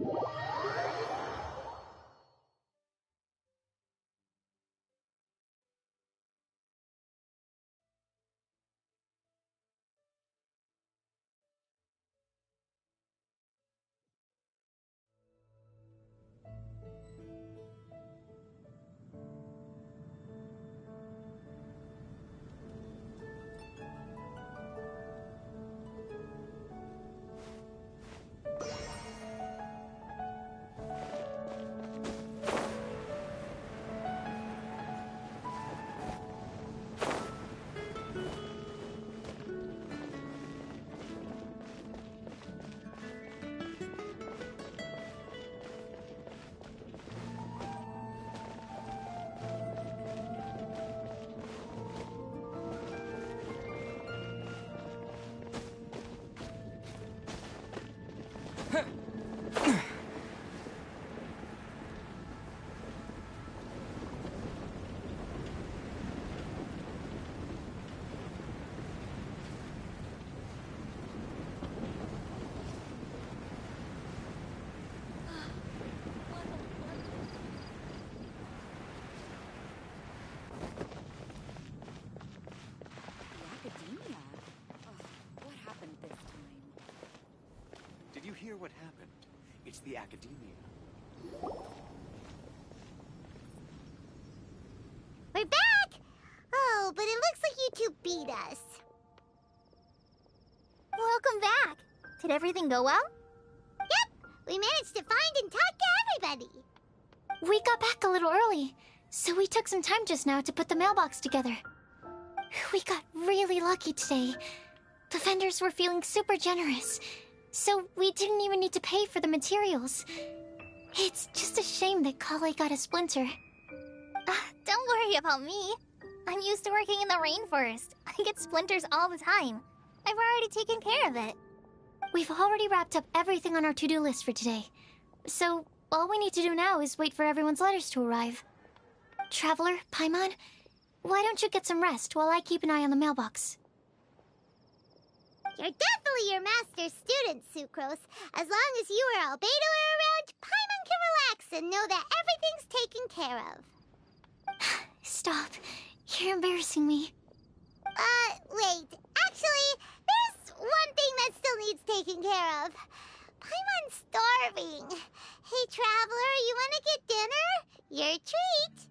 A: love.
P: Did you hear what happened? It's the Academia.
G: We're back! Oh, but it looks like you two beat us.
K: Welcome back. Did everything go well?
G: Yep, we managed to find and talk to everybody.
A: We got back a little early, so we took some time just now to put the mailbox together. We got really lucky today. The vendors were feeling super generous, so we didn't even need to pay for the materials. It's just a shame that Kale got a splinter.
K: Don't worry about me. I'm used to working in the rainforest. I get splinters all the time. I've already taken care of it.
A: We've already wrapped up everything on our to-do list for today. So, all we need to do now is wait for everyone's letters to arrive. Traveler, Paimon, why don't you get some rest while I keep an eye on the mailbox?
G: You're definitely your master's student, Sucrose. As long as you or Albedo are around, Paimon can relax and know that everything's taken care of.
A: Stop. You're embarrassing me.
G: Wait. Actually, there's one thing that still needs taking care of. Paimon's starving. Hey, Traveler, you wanna get dinner? Your treat.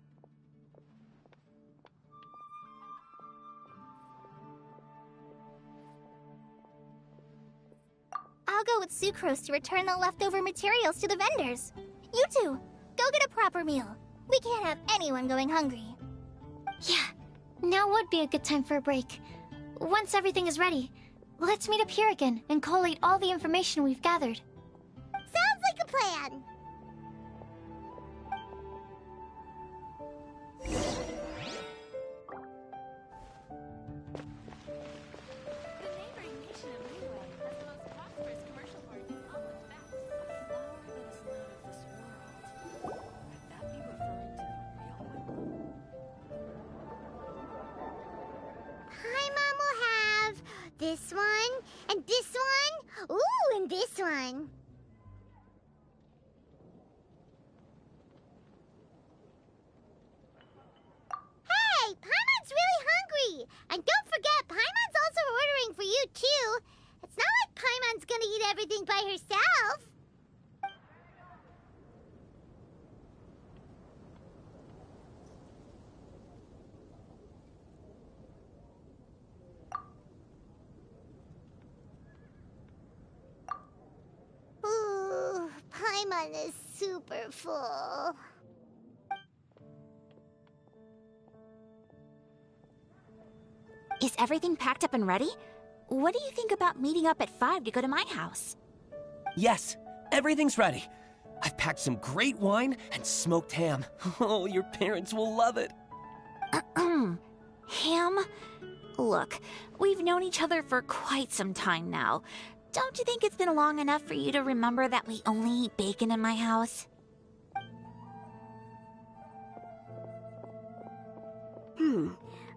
K: I'll go with Sucrose to return the leftover materials to the vendors. You two, go get a proper meal. We can't have anyone going hungry.
A: Yeah, now would be a good time for a break. Once everything is ready, let's meet up here again and collate all the information we've gathered.
G: Sounds like a plan. This one, and this one, ooh, and this one. Hey, Paimon's really hungry. Paimon is super full.
N: Is everything packed up and ready? What do you think about meeting up at 5 to go to my house?
Q: Yes, everything's ready. I've packed some great wine and smoked ham. Oh, your parents will love it.
N: Ham? Look, we've known each other for quite some time now. Don't you think it's been long enough for you to remember that we only eat bacon in my house?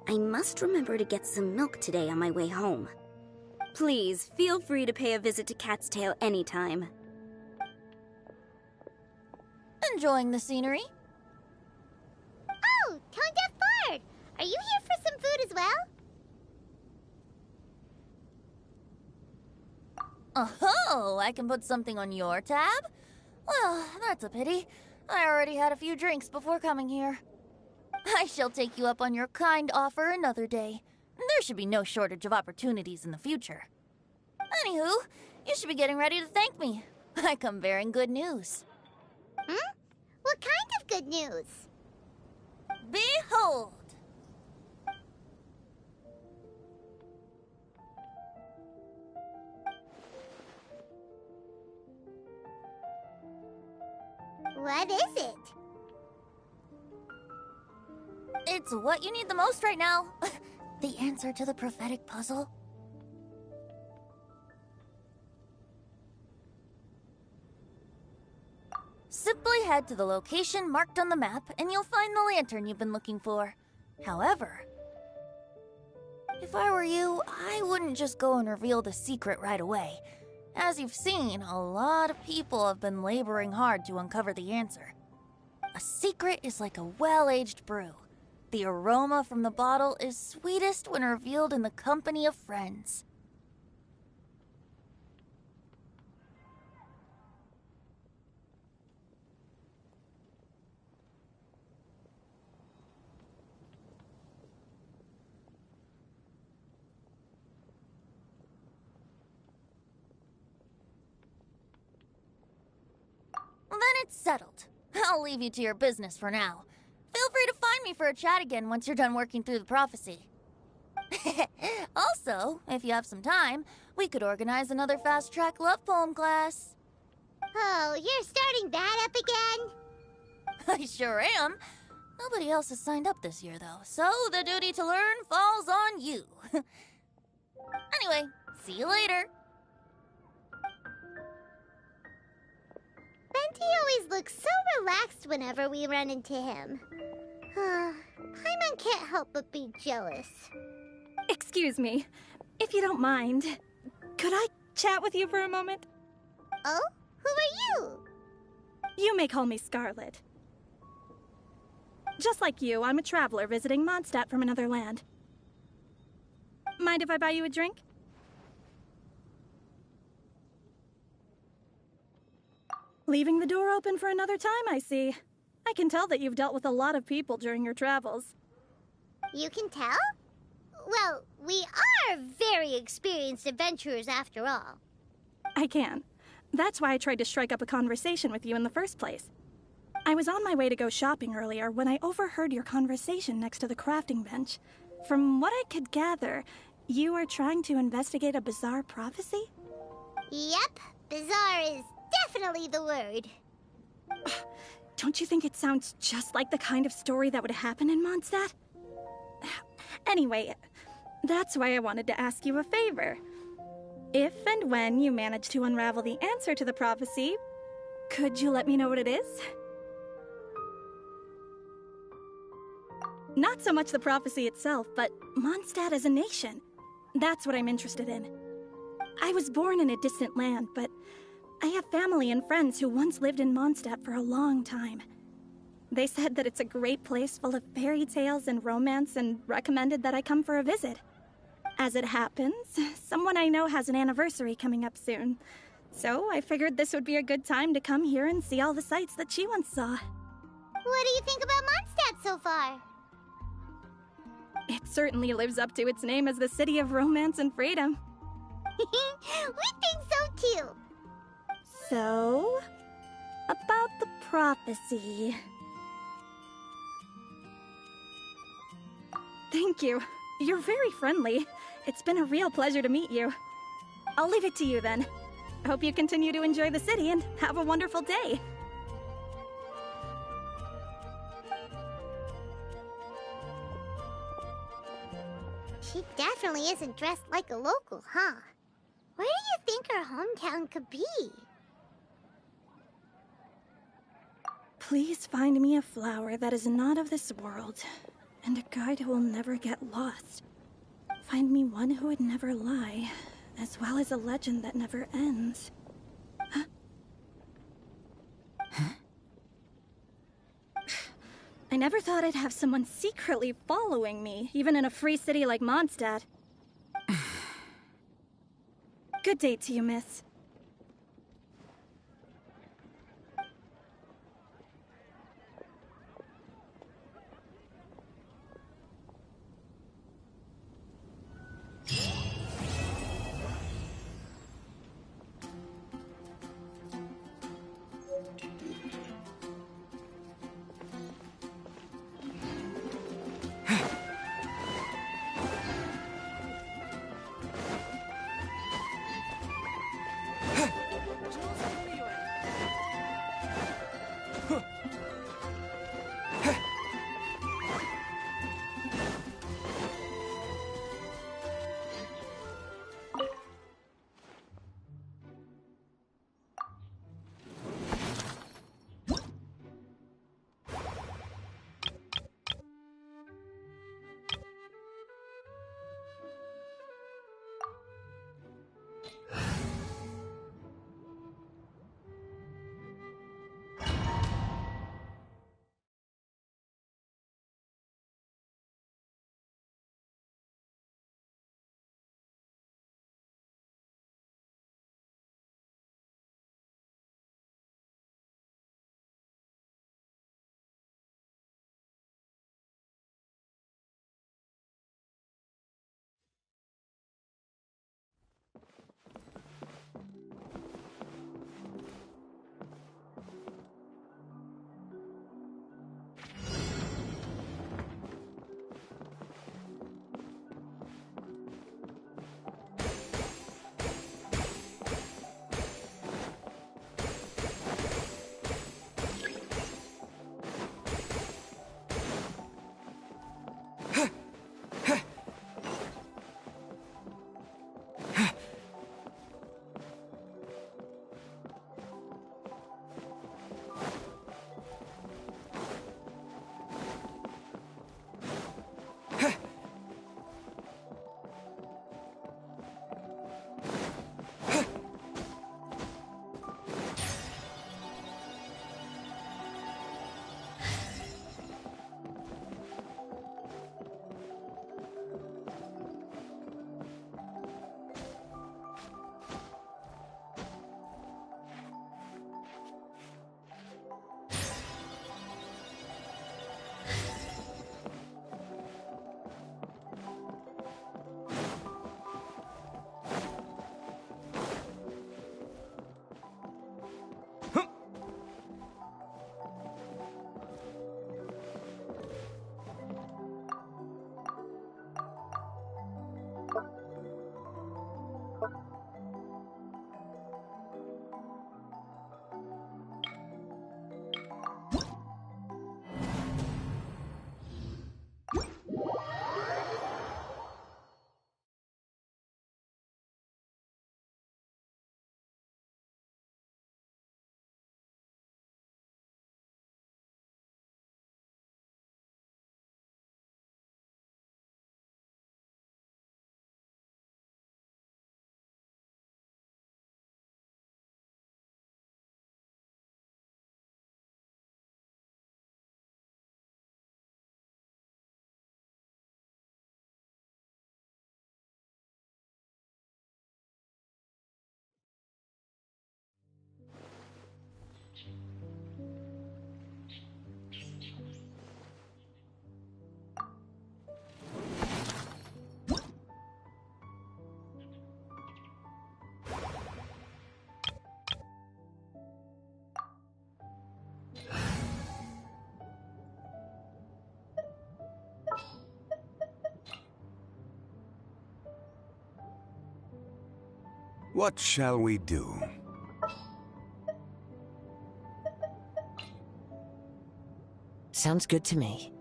L: I must remember to get some milk today on my way home. Please, feel free to pay a visit to Cat's Tail anytime.
B: Enjoying the scenery?
G: Oh, Tone Deaf Bard! Are you here for some food as well?
B: Oh, I can put something on your tab? Well, that's a pity. I already had a few drinks before coming here. I shall take you up on your kind offer another day. There should be no shortage of opportunities in the future. Anywho, you should be getting ready to thank me. I come bearing good news.
G: What kind of good news?
B: Behold!
G: What is it?
B: It's what you need the most right now. The answer to the prophetic puzzle. Simply head to the location marked on the map and you'll find the lantern you've been looking for. However, if I were you, I wouldn't just go and reveal the secret right away. As you've seen, a lot of people have been laboring hard to uncover the answer. A secret is like a well-aged brew. The aroma from the bottle is sweetest when revealed in the company of friends. Then it's settled. I'll leave you to your business for now. Feel free to find me for a chat again once you're done working through the prophecy. Also, if you have some time, we could organize another fast-track love poem class.
G: Oh, you're starting that up again?
B: I sure am. Nobody else has signed up this year, though, so the duty to learn falls on you. Anyway, see you later.
G: Venti always looks so relaxed whenever we run into him. Paimon can't help but be jealous.
R: Excuse me, if you don't mind, could I chat with you for a moment?
G: Oh? Who are you?
R: You may call me Scarlet. Just like you, I'm a traveler visiting Mondstadt from another land. Mind if I buy you a drink? Leaving the door open for another time, I see. I can tell that you've dealt with a lot of people during your travels.
G: You can tell? Well, we are very experienced adventurers after all.
R: I can. That's why I tried to strike up a conversation with you in the first place. I was on my way to go shopping earlier when I overheard your conversation next to the crafting bench. From what I could gather, you are trying to investigate a bizarre prophecy?
G: Yep, bizarre is definitely the word.
R: Don't you think it sounds just like the kind of story that would happen in Mondstadt? Anyway, that's why I wanted to ask you a favor. If and when you manage to unravel the answer to the prophecy, could you let me know what it is? Not so much the prophecy itself, but Mondstadt as a nation. That's what I'm interested in. I was born in a distant land, but I have family and friends who once lived in Mondstadt for a long time. They said that it's a great place full of fairy tales and romance and recommended that I come for a visit. As it happens, someone I know has an anniversary coming up soon. So I figured this would be a good time to come here and see all the sights that she once saw.
G: What do you think about Mondstadt so far?
R: It certainly lives up to its name as the city of romance and freedom.
G: We think so too.
R: So, About the prophecy. Thank you. You're very friendly. It's been a real pleasure to meet you. I'll leave it to you then. I hope you continue to enjoy the city and have a wonderful day.
G: She definitely isn't dressed like a local, huh? Where do you think her hometown could be?
R: Please find me a flower that is not of this world, and a guide who will never get lost. Find me one who would never lie, as well as a legend that never ends. Huh? I never thought I'd have someone secretly following me, even in a free city like Mondstadt. Good day to you, miss.
S: What shall we do?
J: Sounds good to me.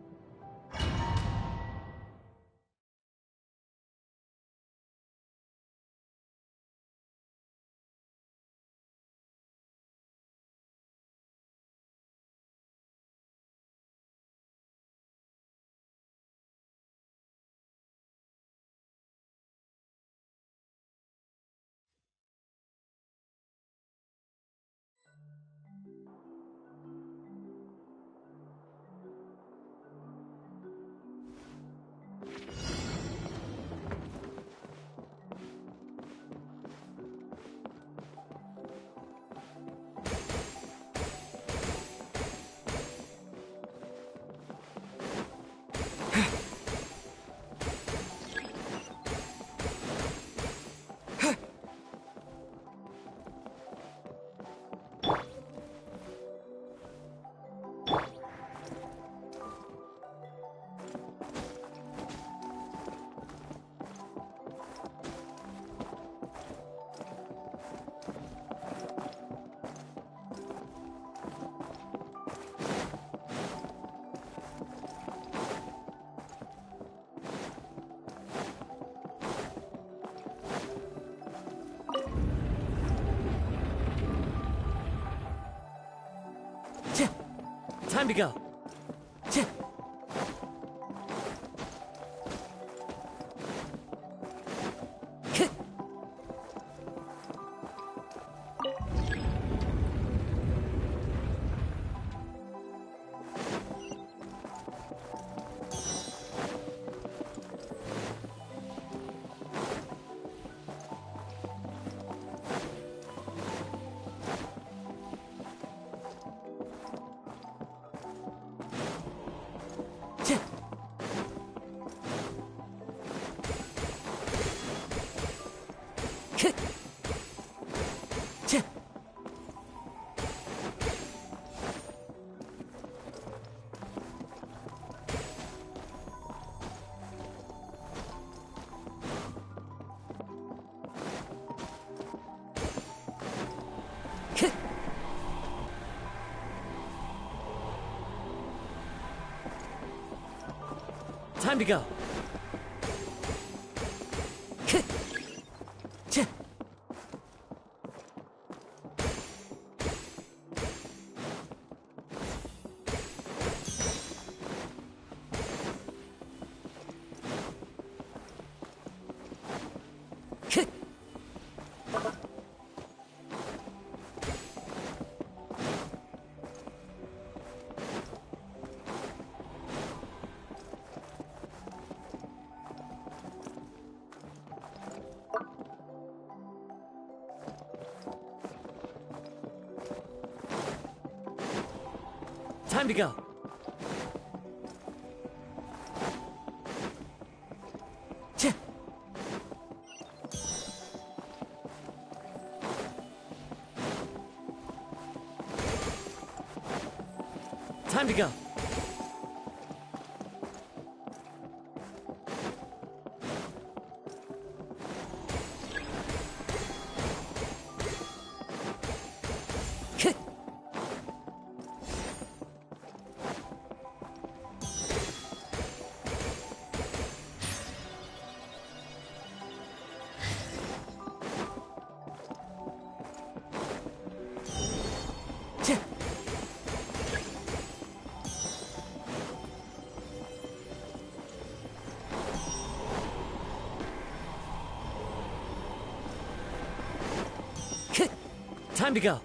Q: Time to go. Time to go. Time to go. Time to go. Time to go.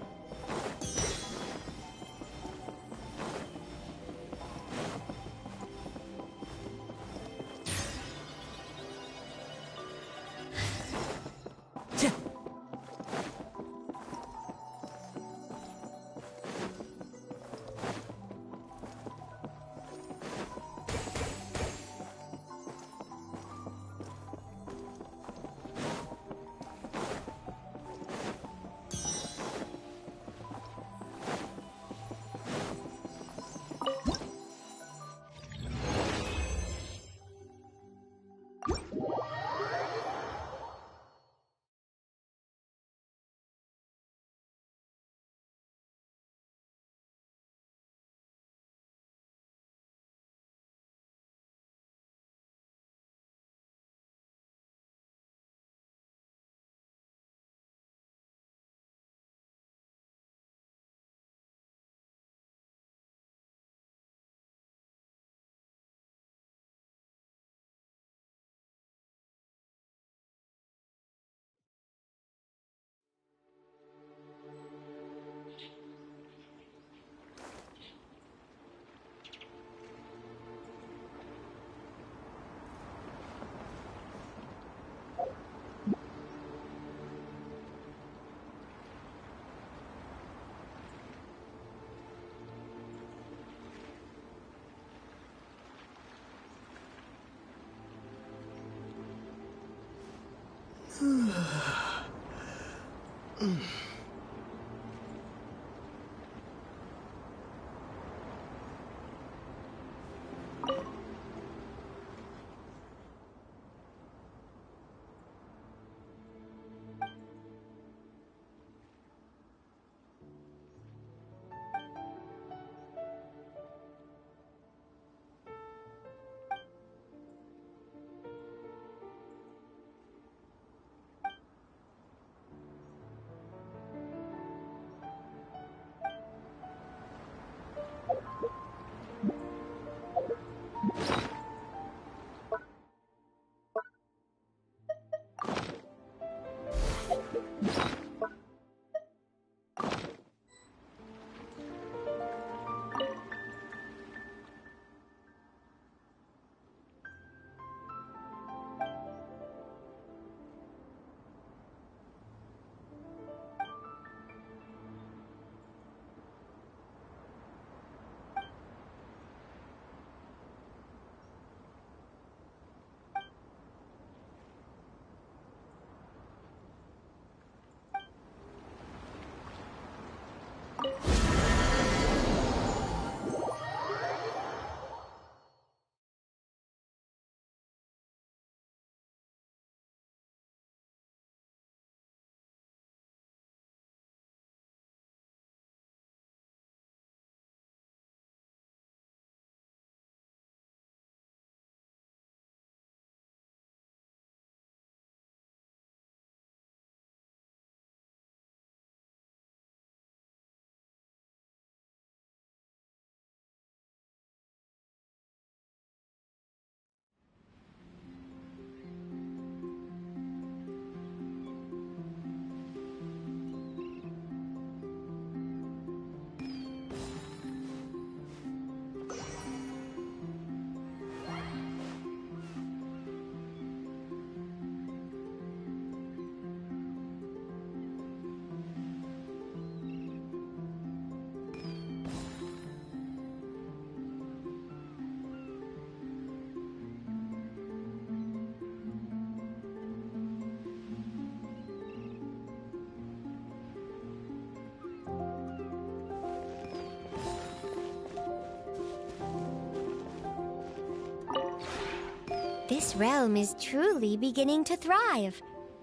S: This realm is truly beginning to thrive.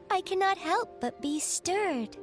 S: I cannot help but be stirred.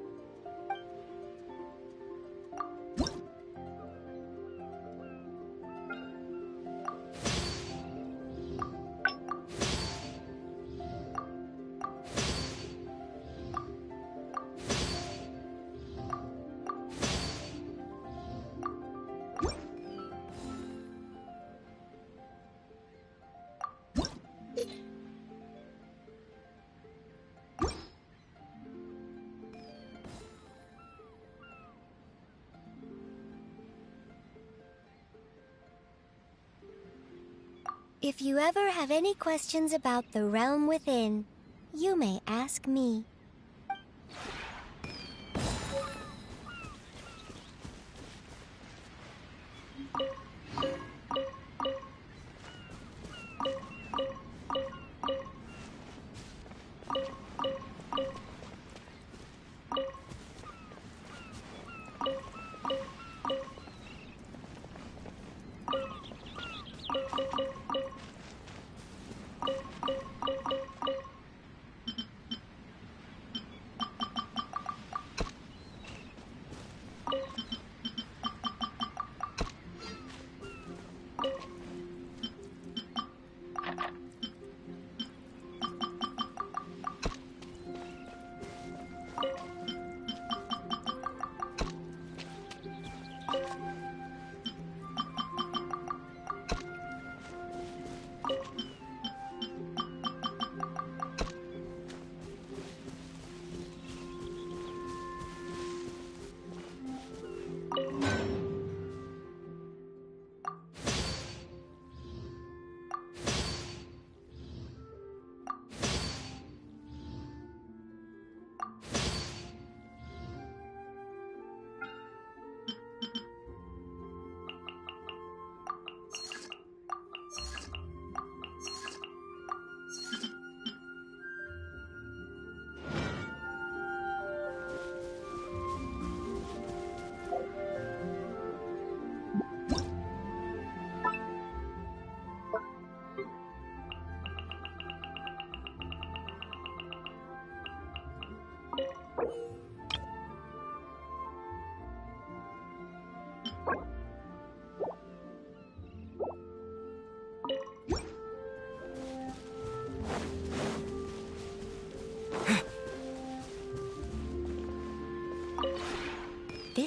S: If you ever have any questions about the realm within, you may ask me.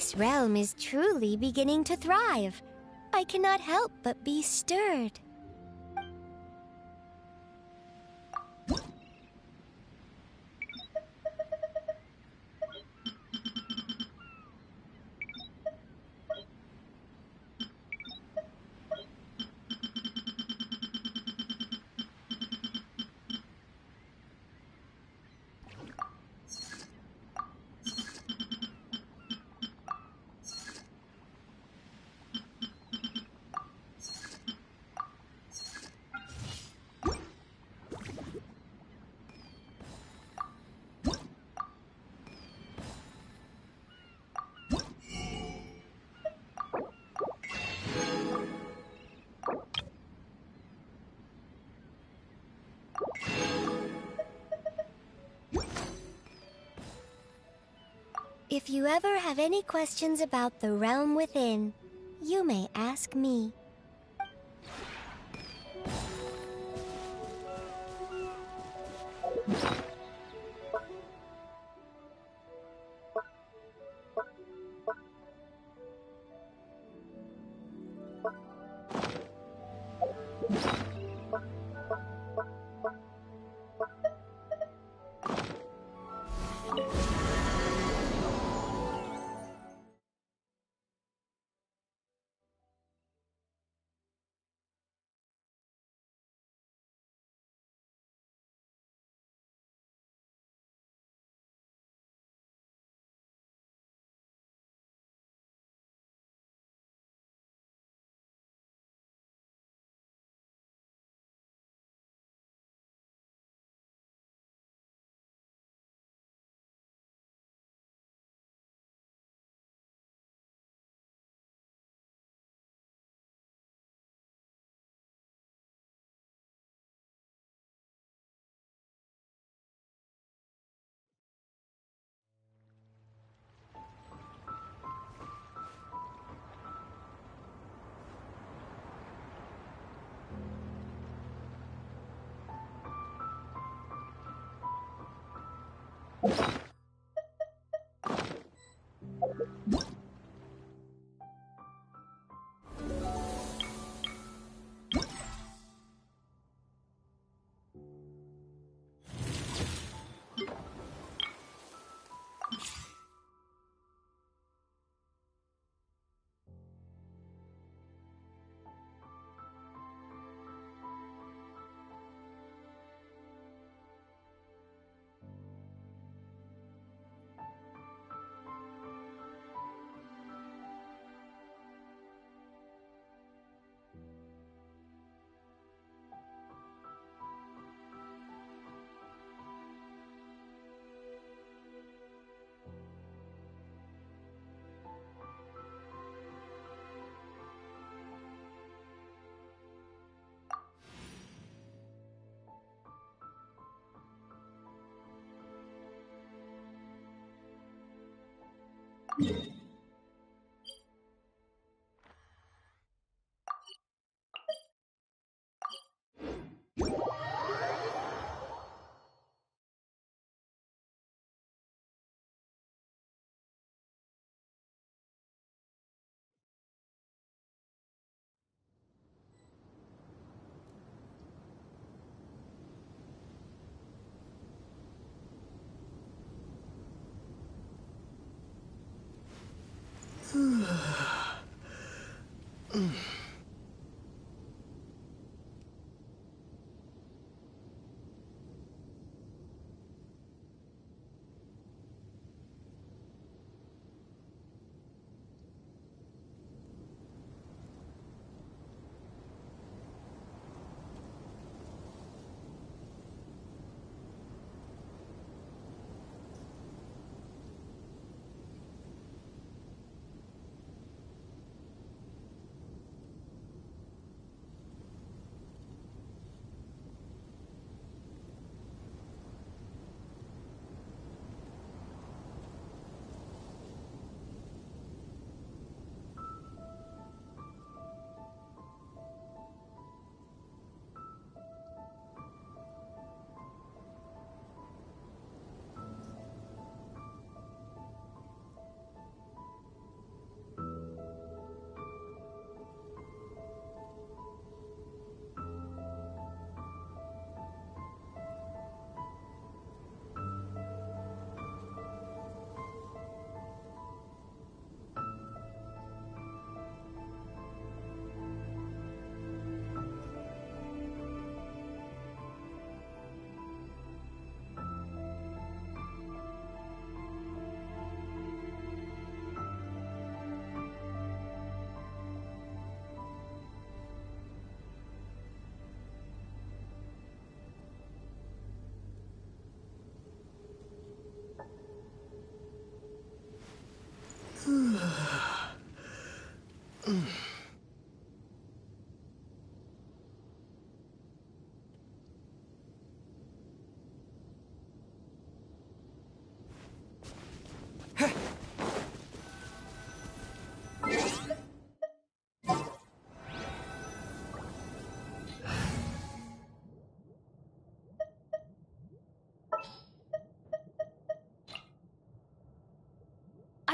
S: This realm is truly beginning to thrive. I cannot help but be stirred. If you ever have any questions about the realm within, you may ask me.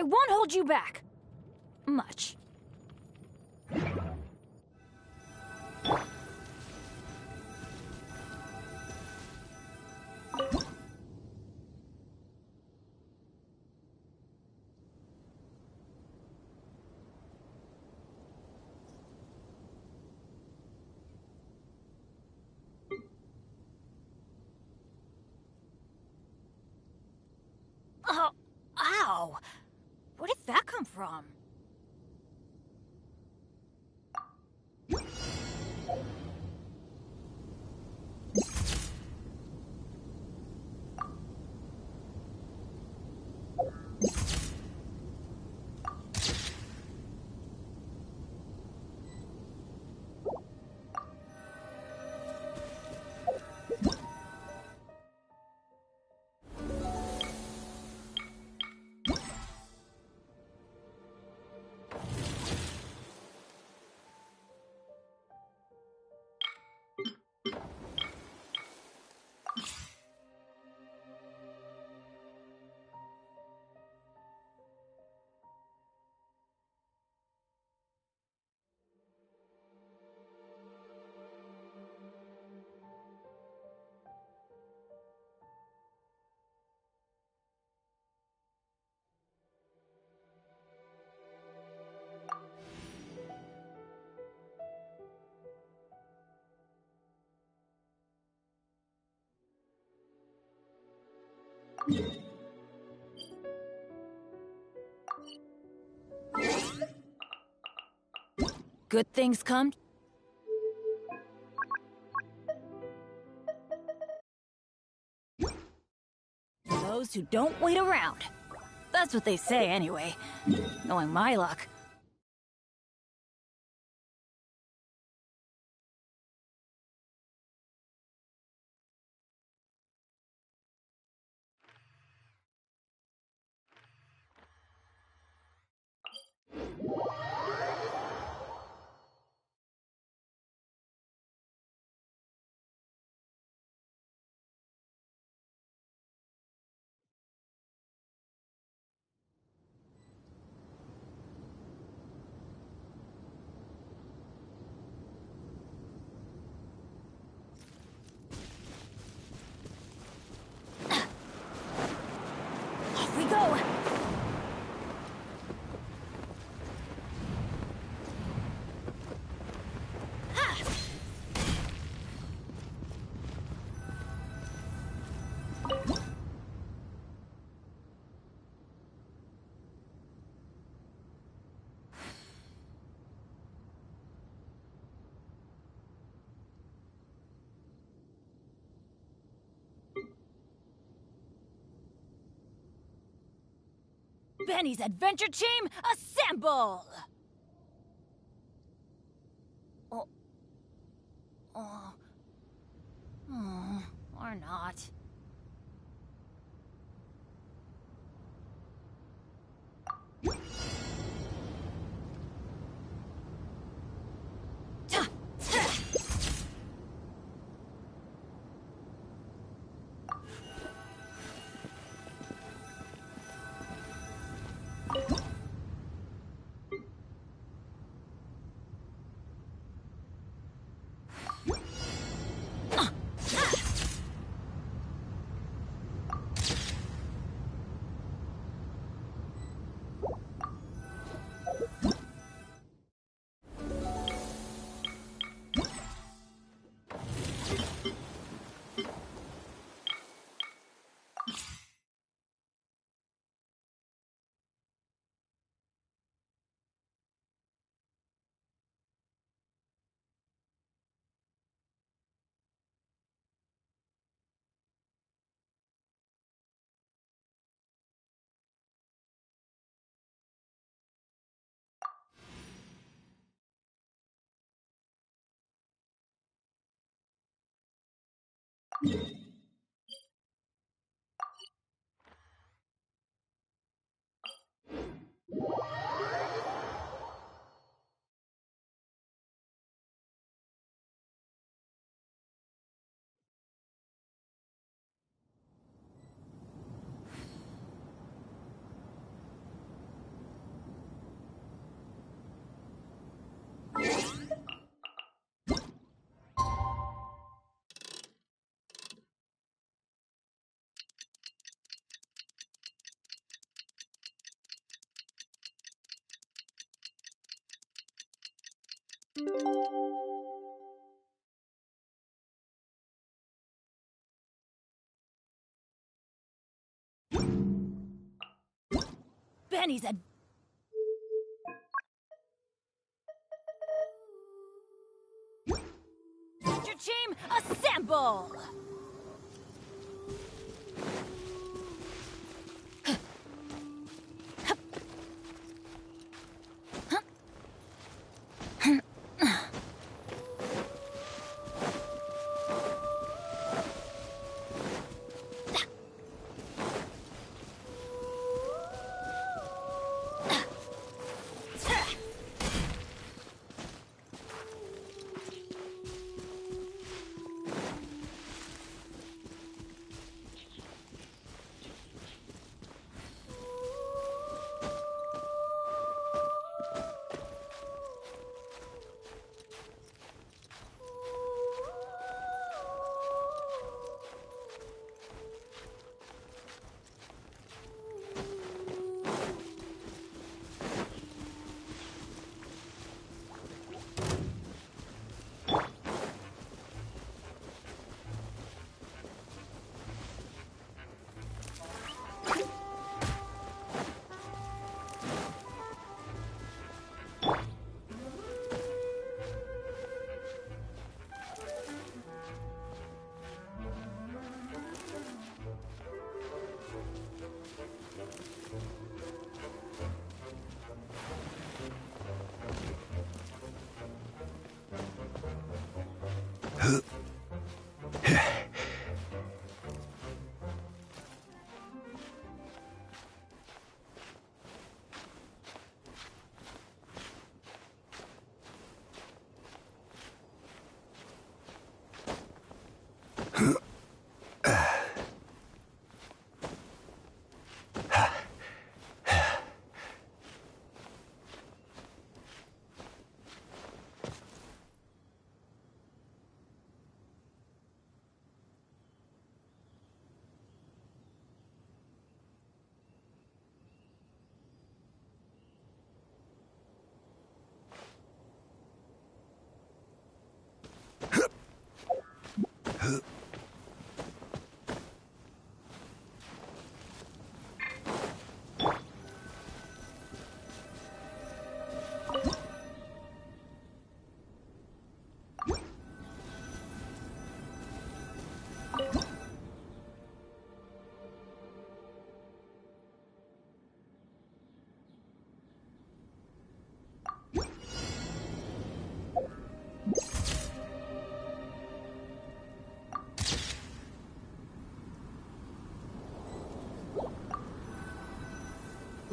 B: won't hold you back. Much. Oh, ow! Where did that come from? Good things come. Those who don't wait around. That's what they say anyway. Knowing my luck. Off we go! Benny's adventure team, assemble! Or not. pennies and... Your team, assemble!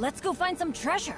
B: Let's go find some treasure.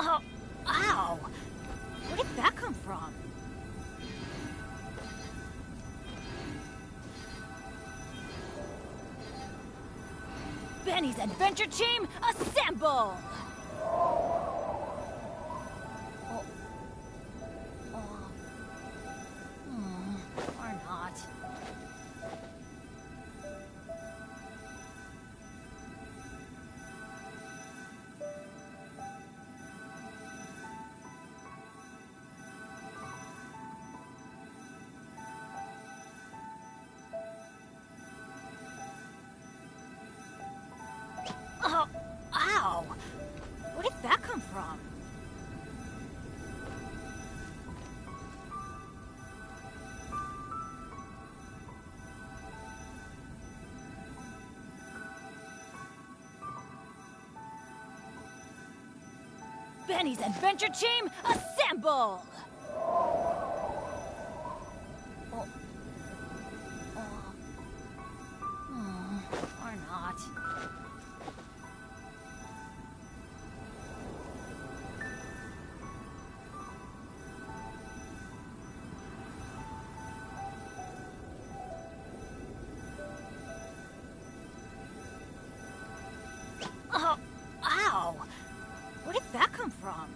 B: Oh, ow! Where did that come from? Benny's adventure team, assemble! Or not. Oh, ow! Where did that come from? Benny's adventure team, assemble! Or not. Oh, ow! Where did that come from?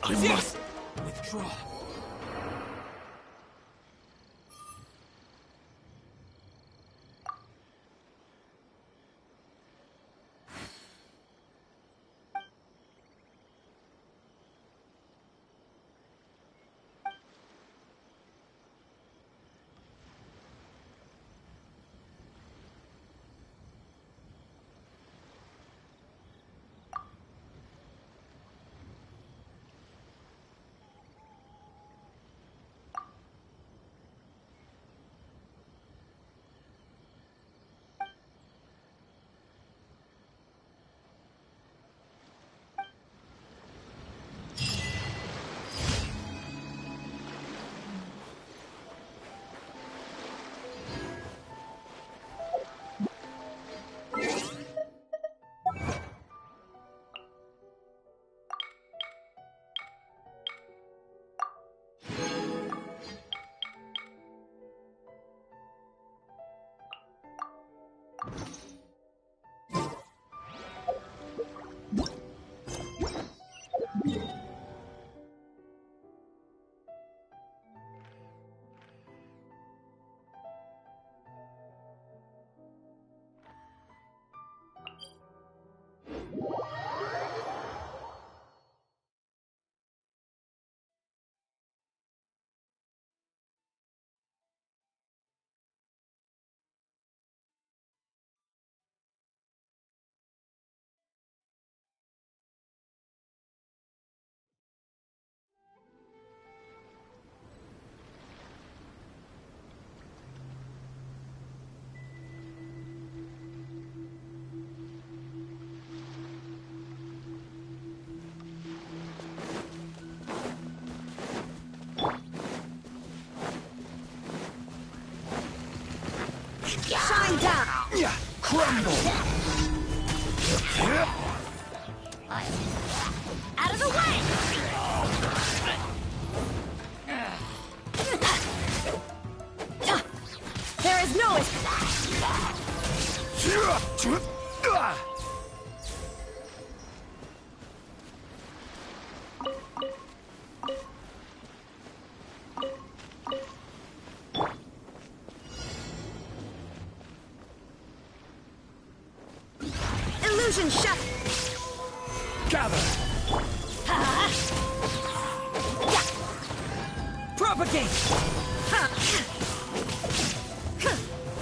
Q: I must withdraw.
T: Illusion shut.
Q: Gather. Propagate.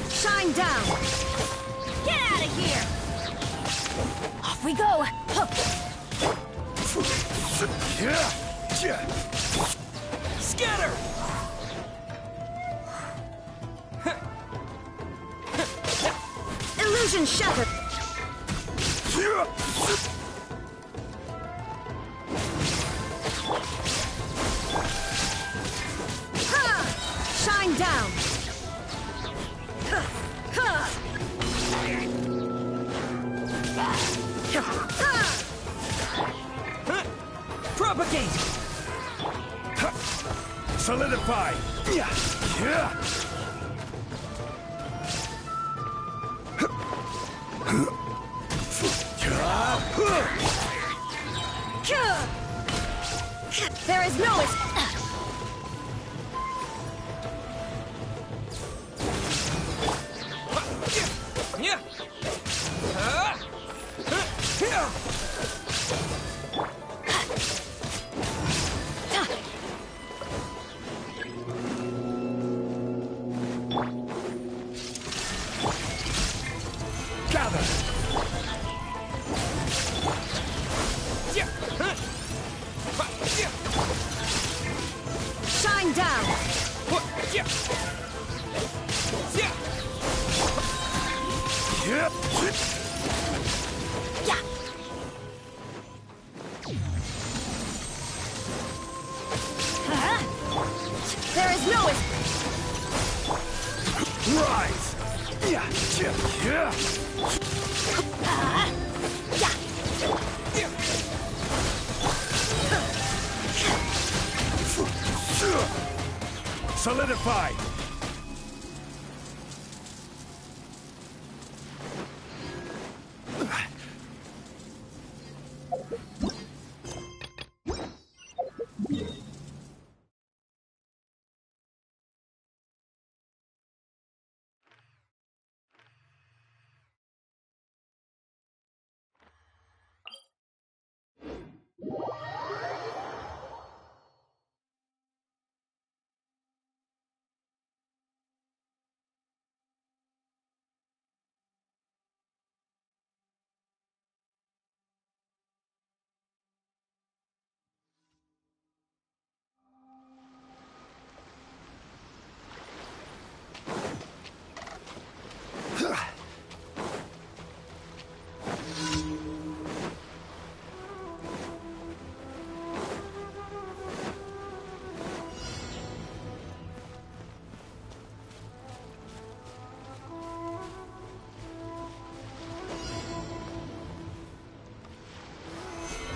T: Shine down.
B: Get out of here! Off we go!
Q: Scatter!
T: Illusion shattered. Shine down.
Q: Propagate! Solidify!
T: There is no
Q: Gather!
T: Shine down. There is no
Q: Rise! Solidify!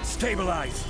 Q: Stabilize!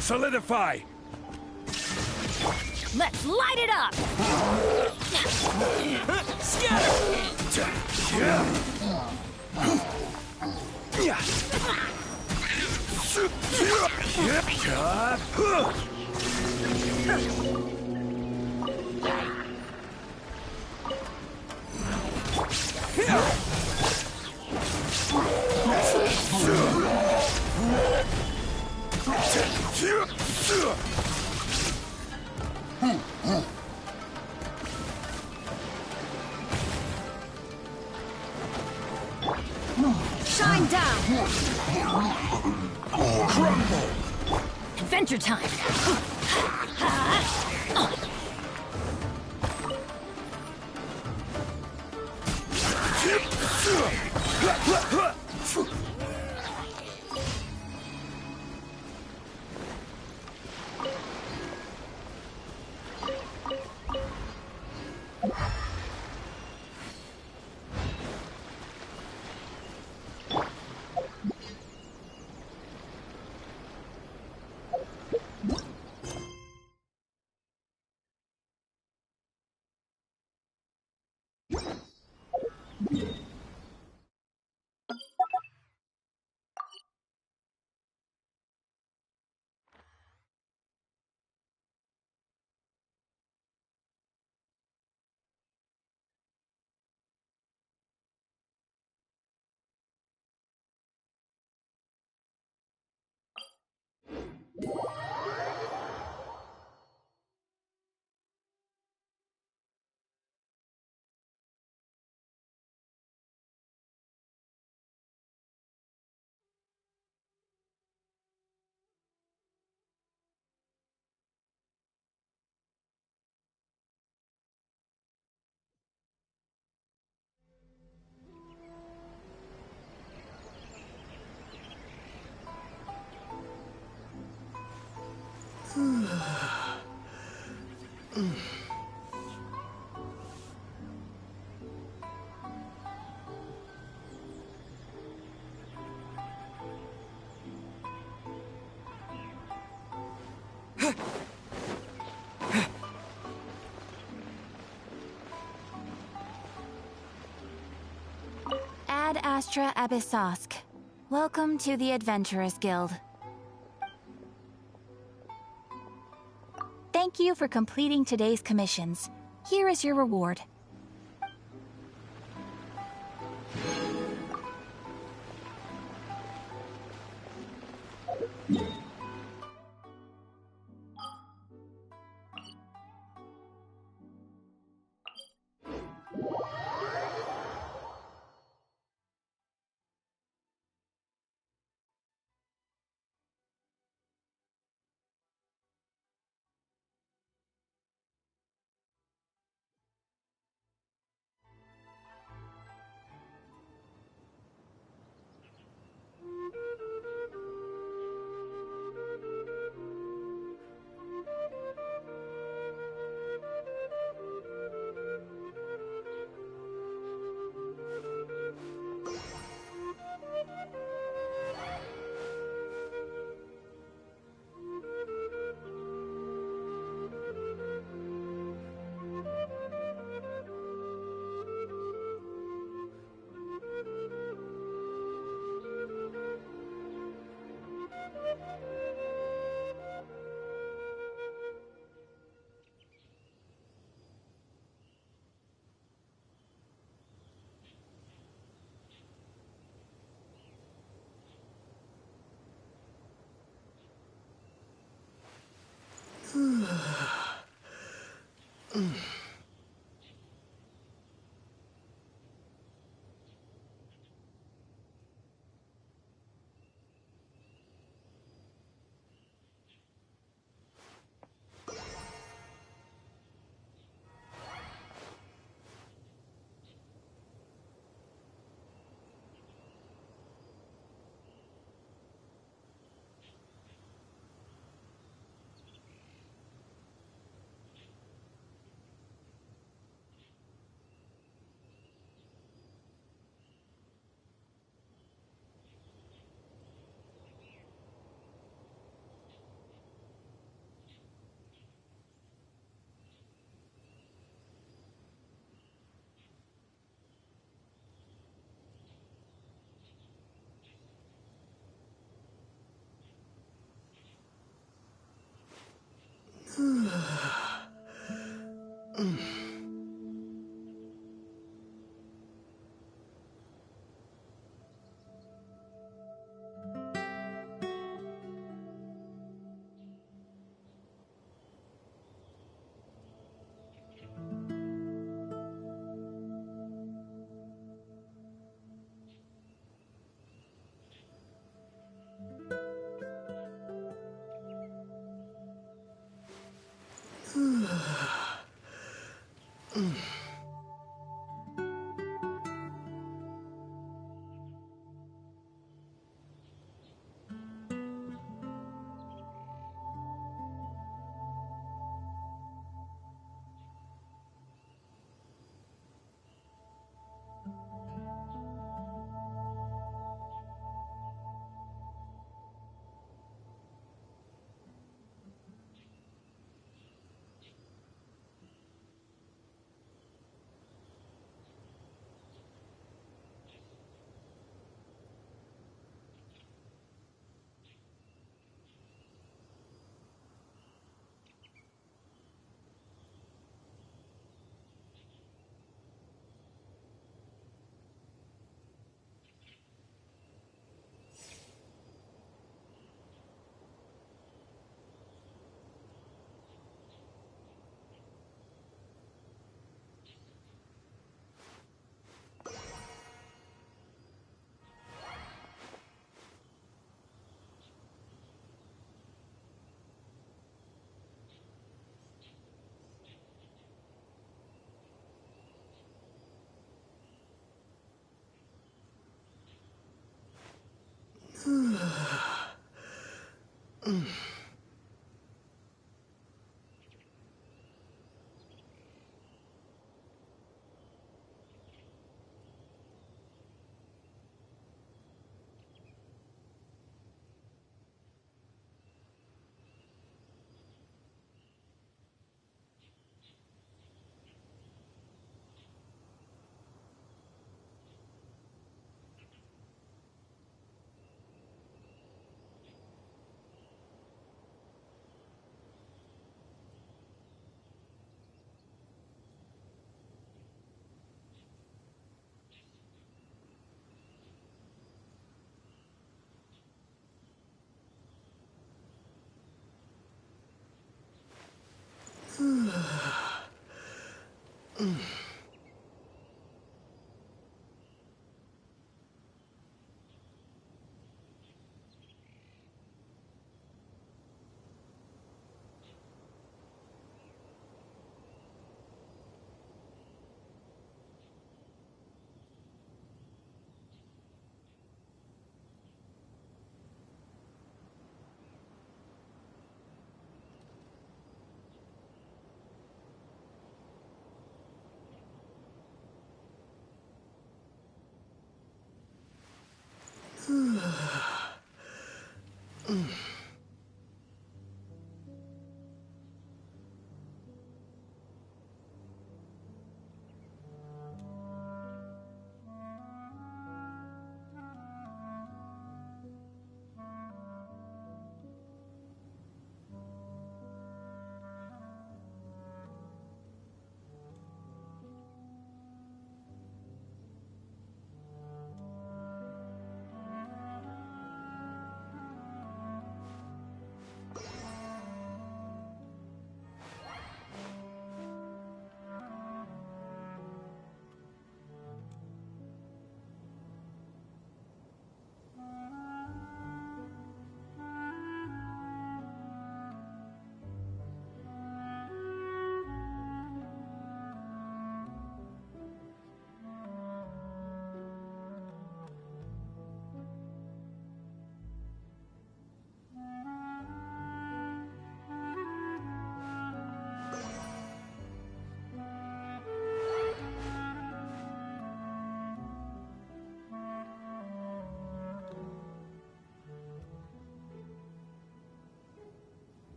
D: Solidify!
T: Let's light it up! Shine down!
D: Crumble!
T: Adventure time!
M: Ad Astra Abyssosk. Welcome to the Adventurers Guild. Thank you for completing today's commissions. Here is your reward.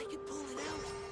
Q: I could pull it out.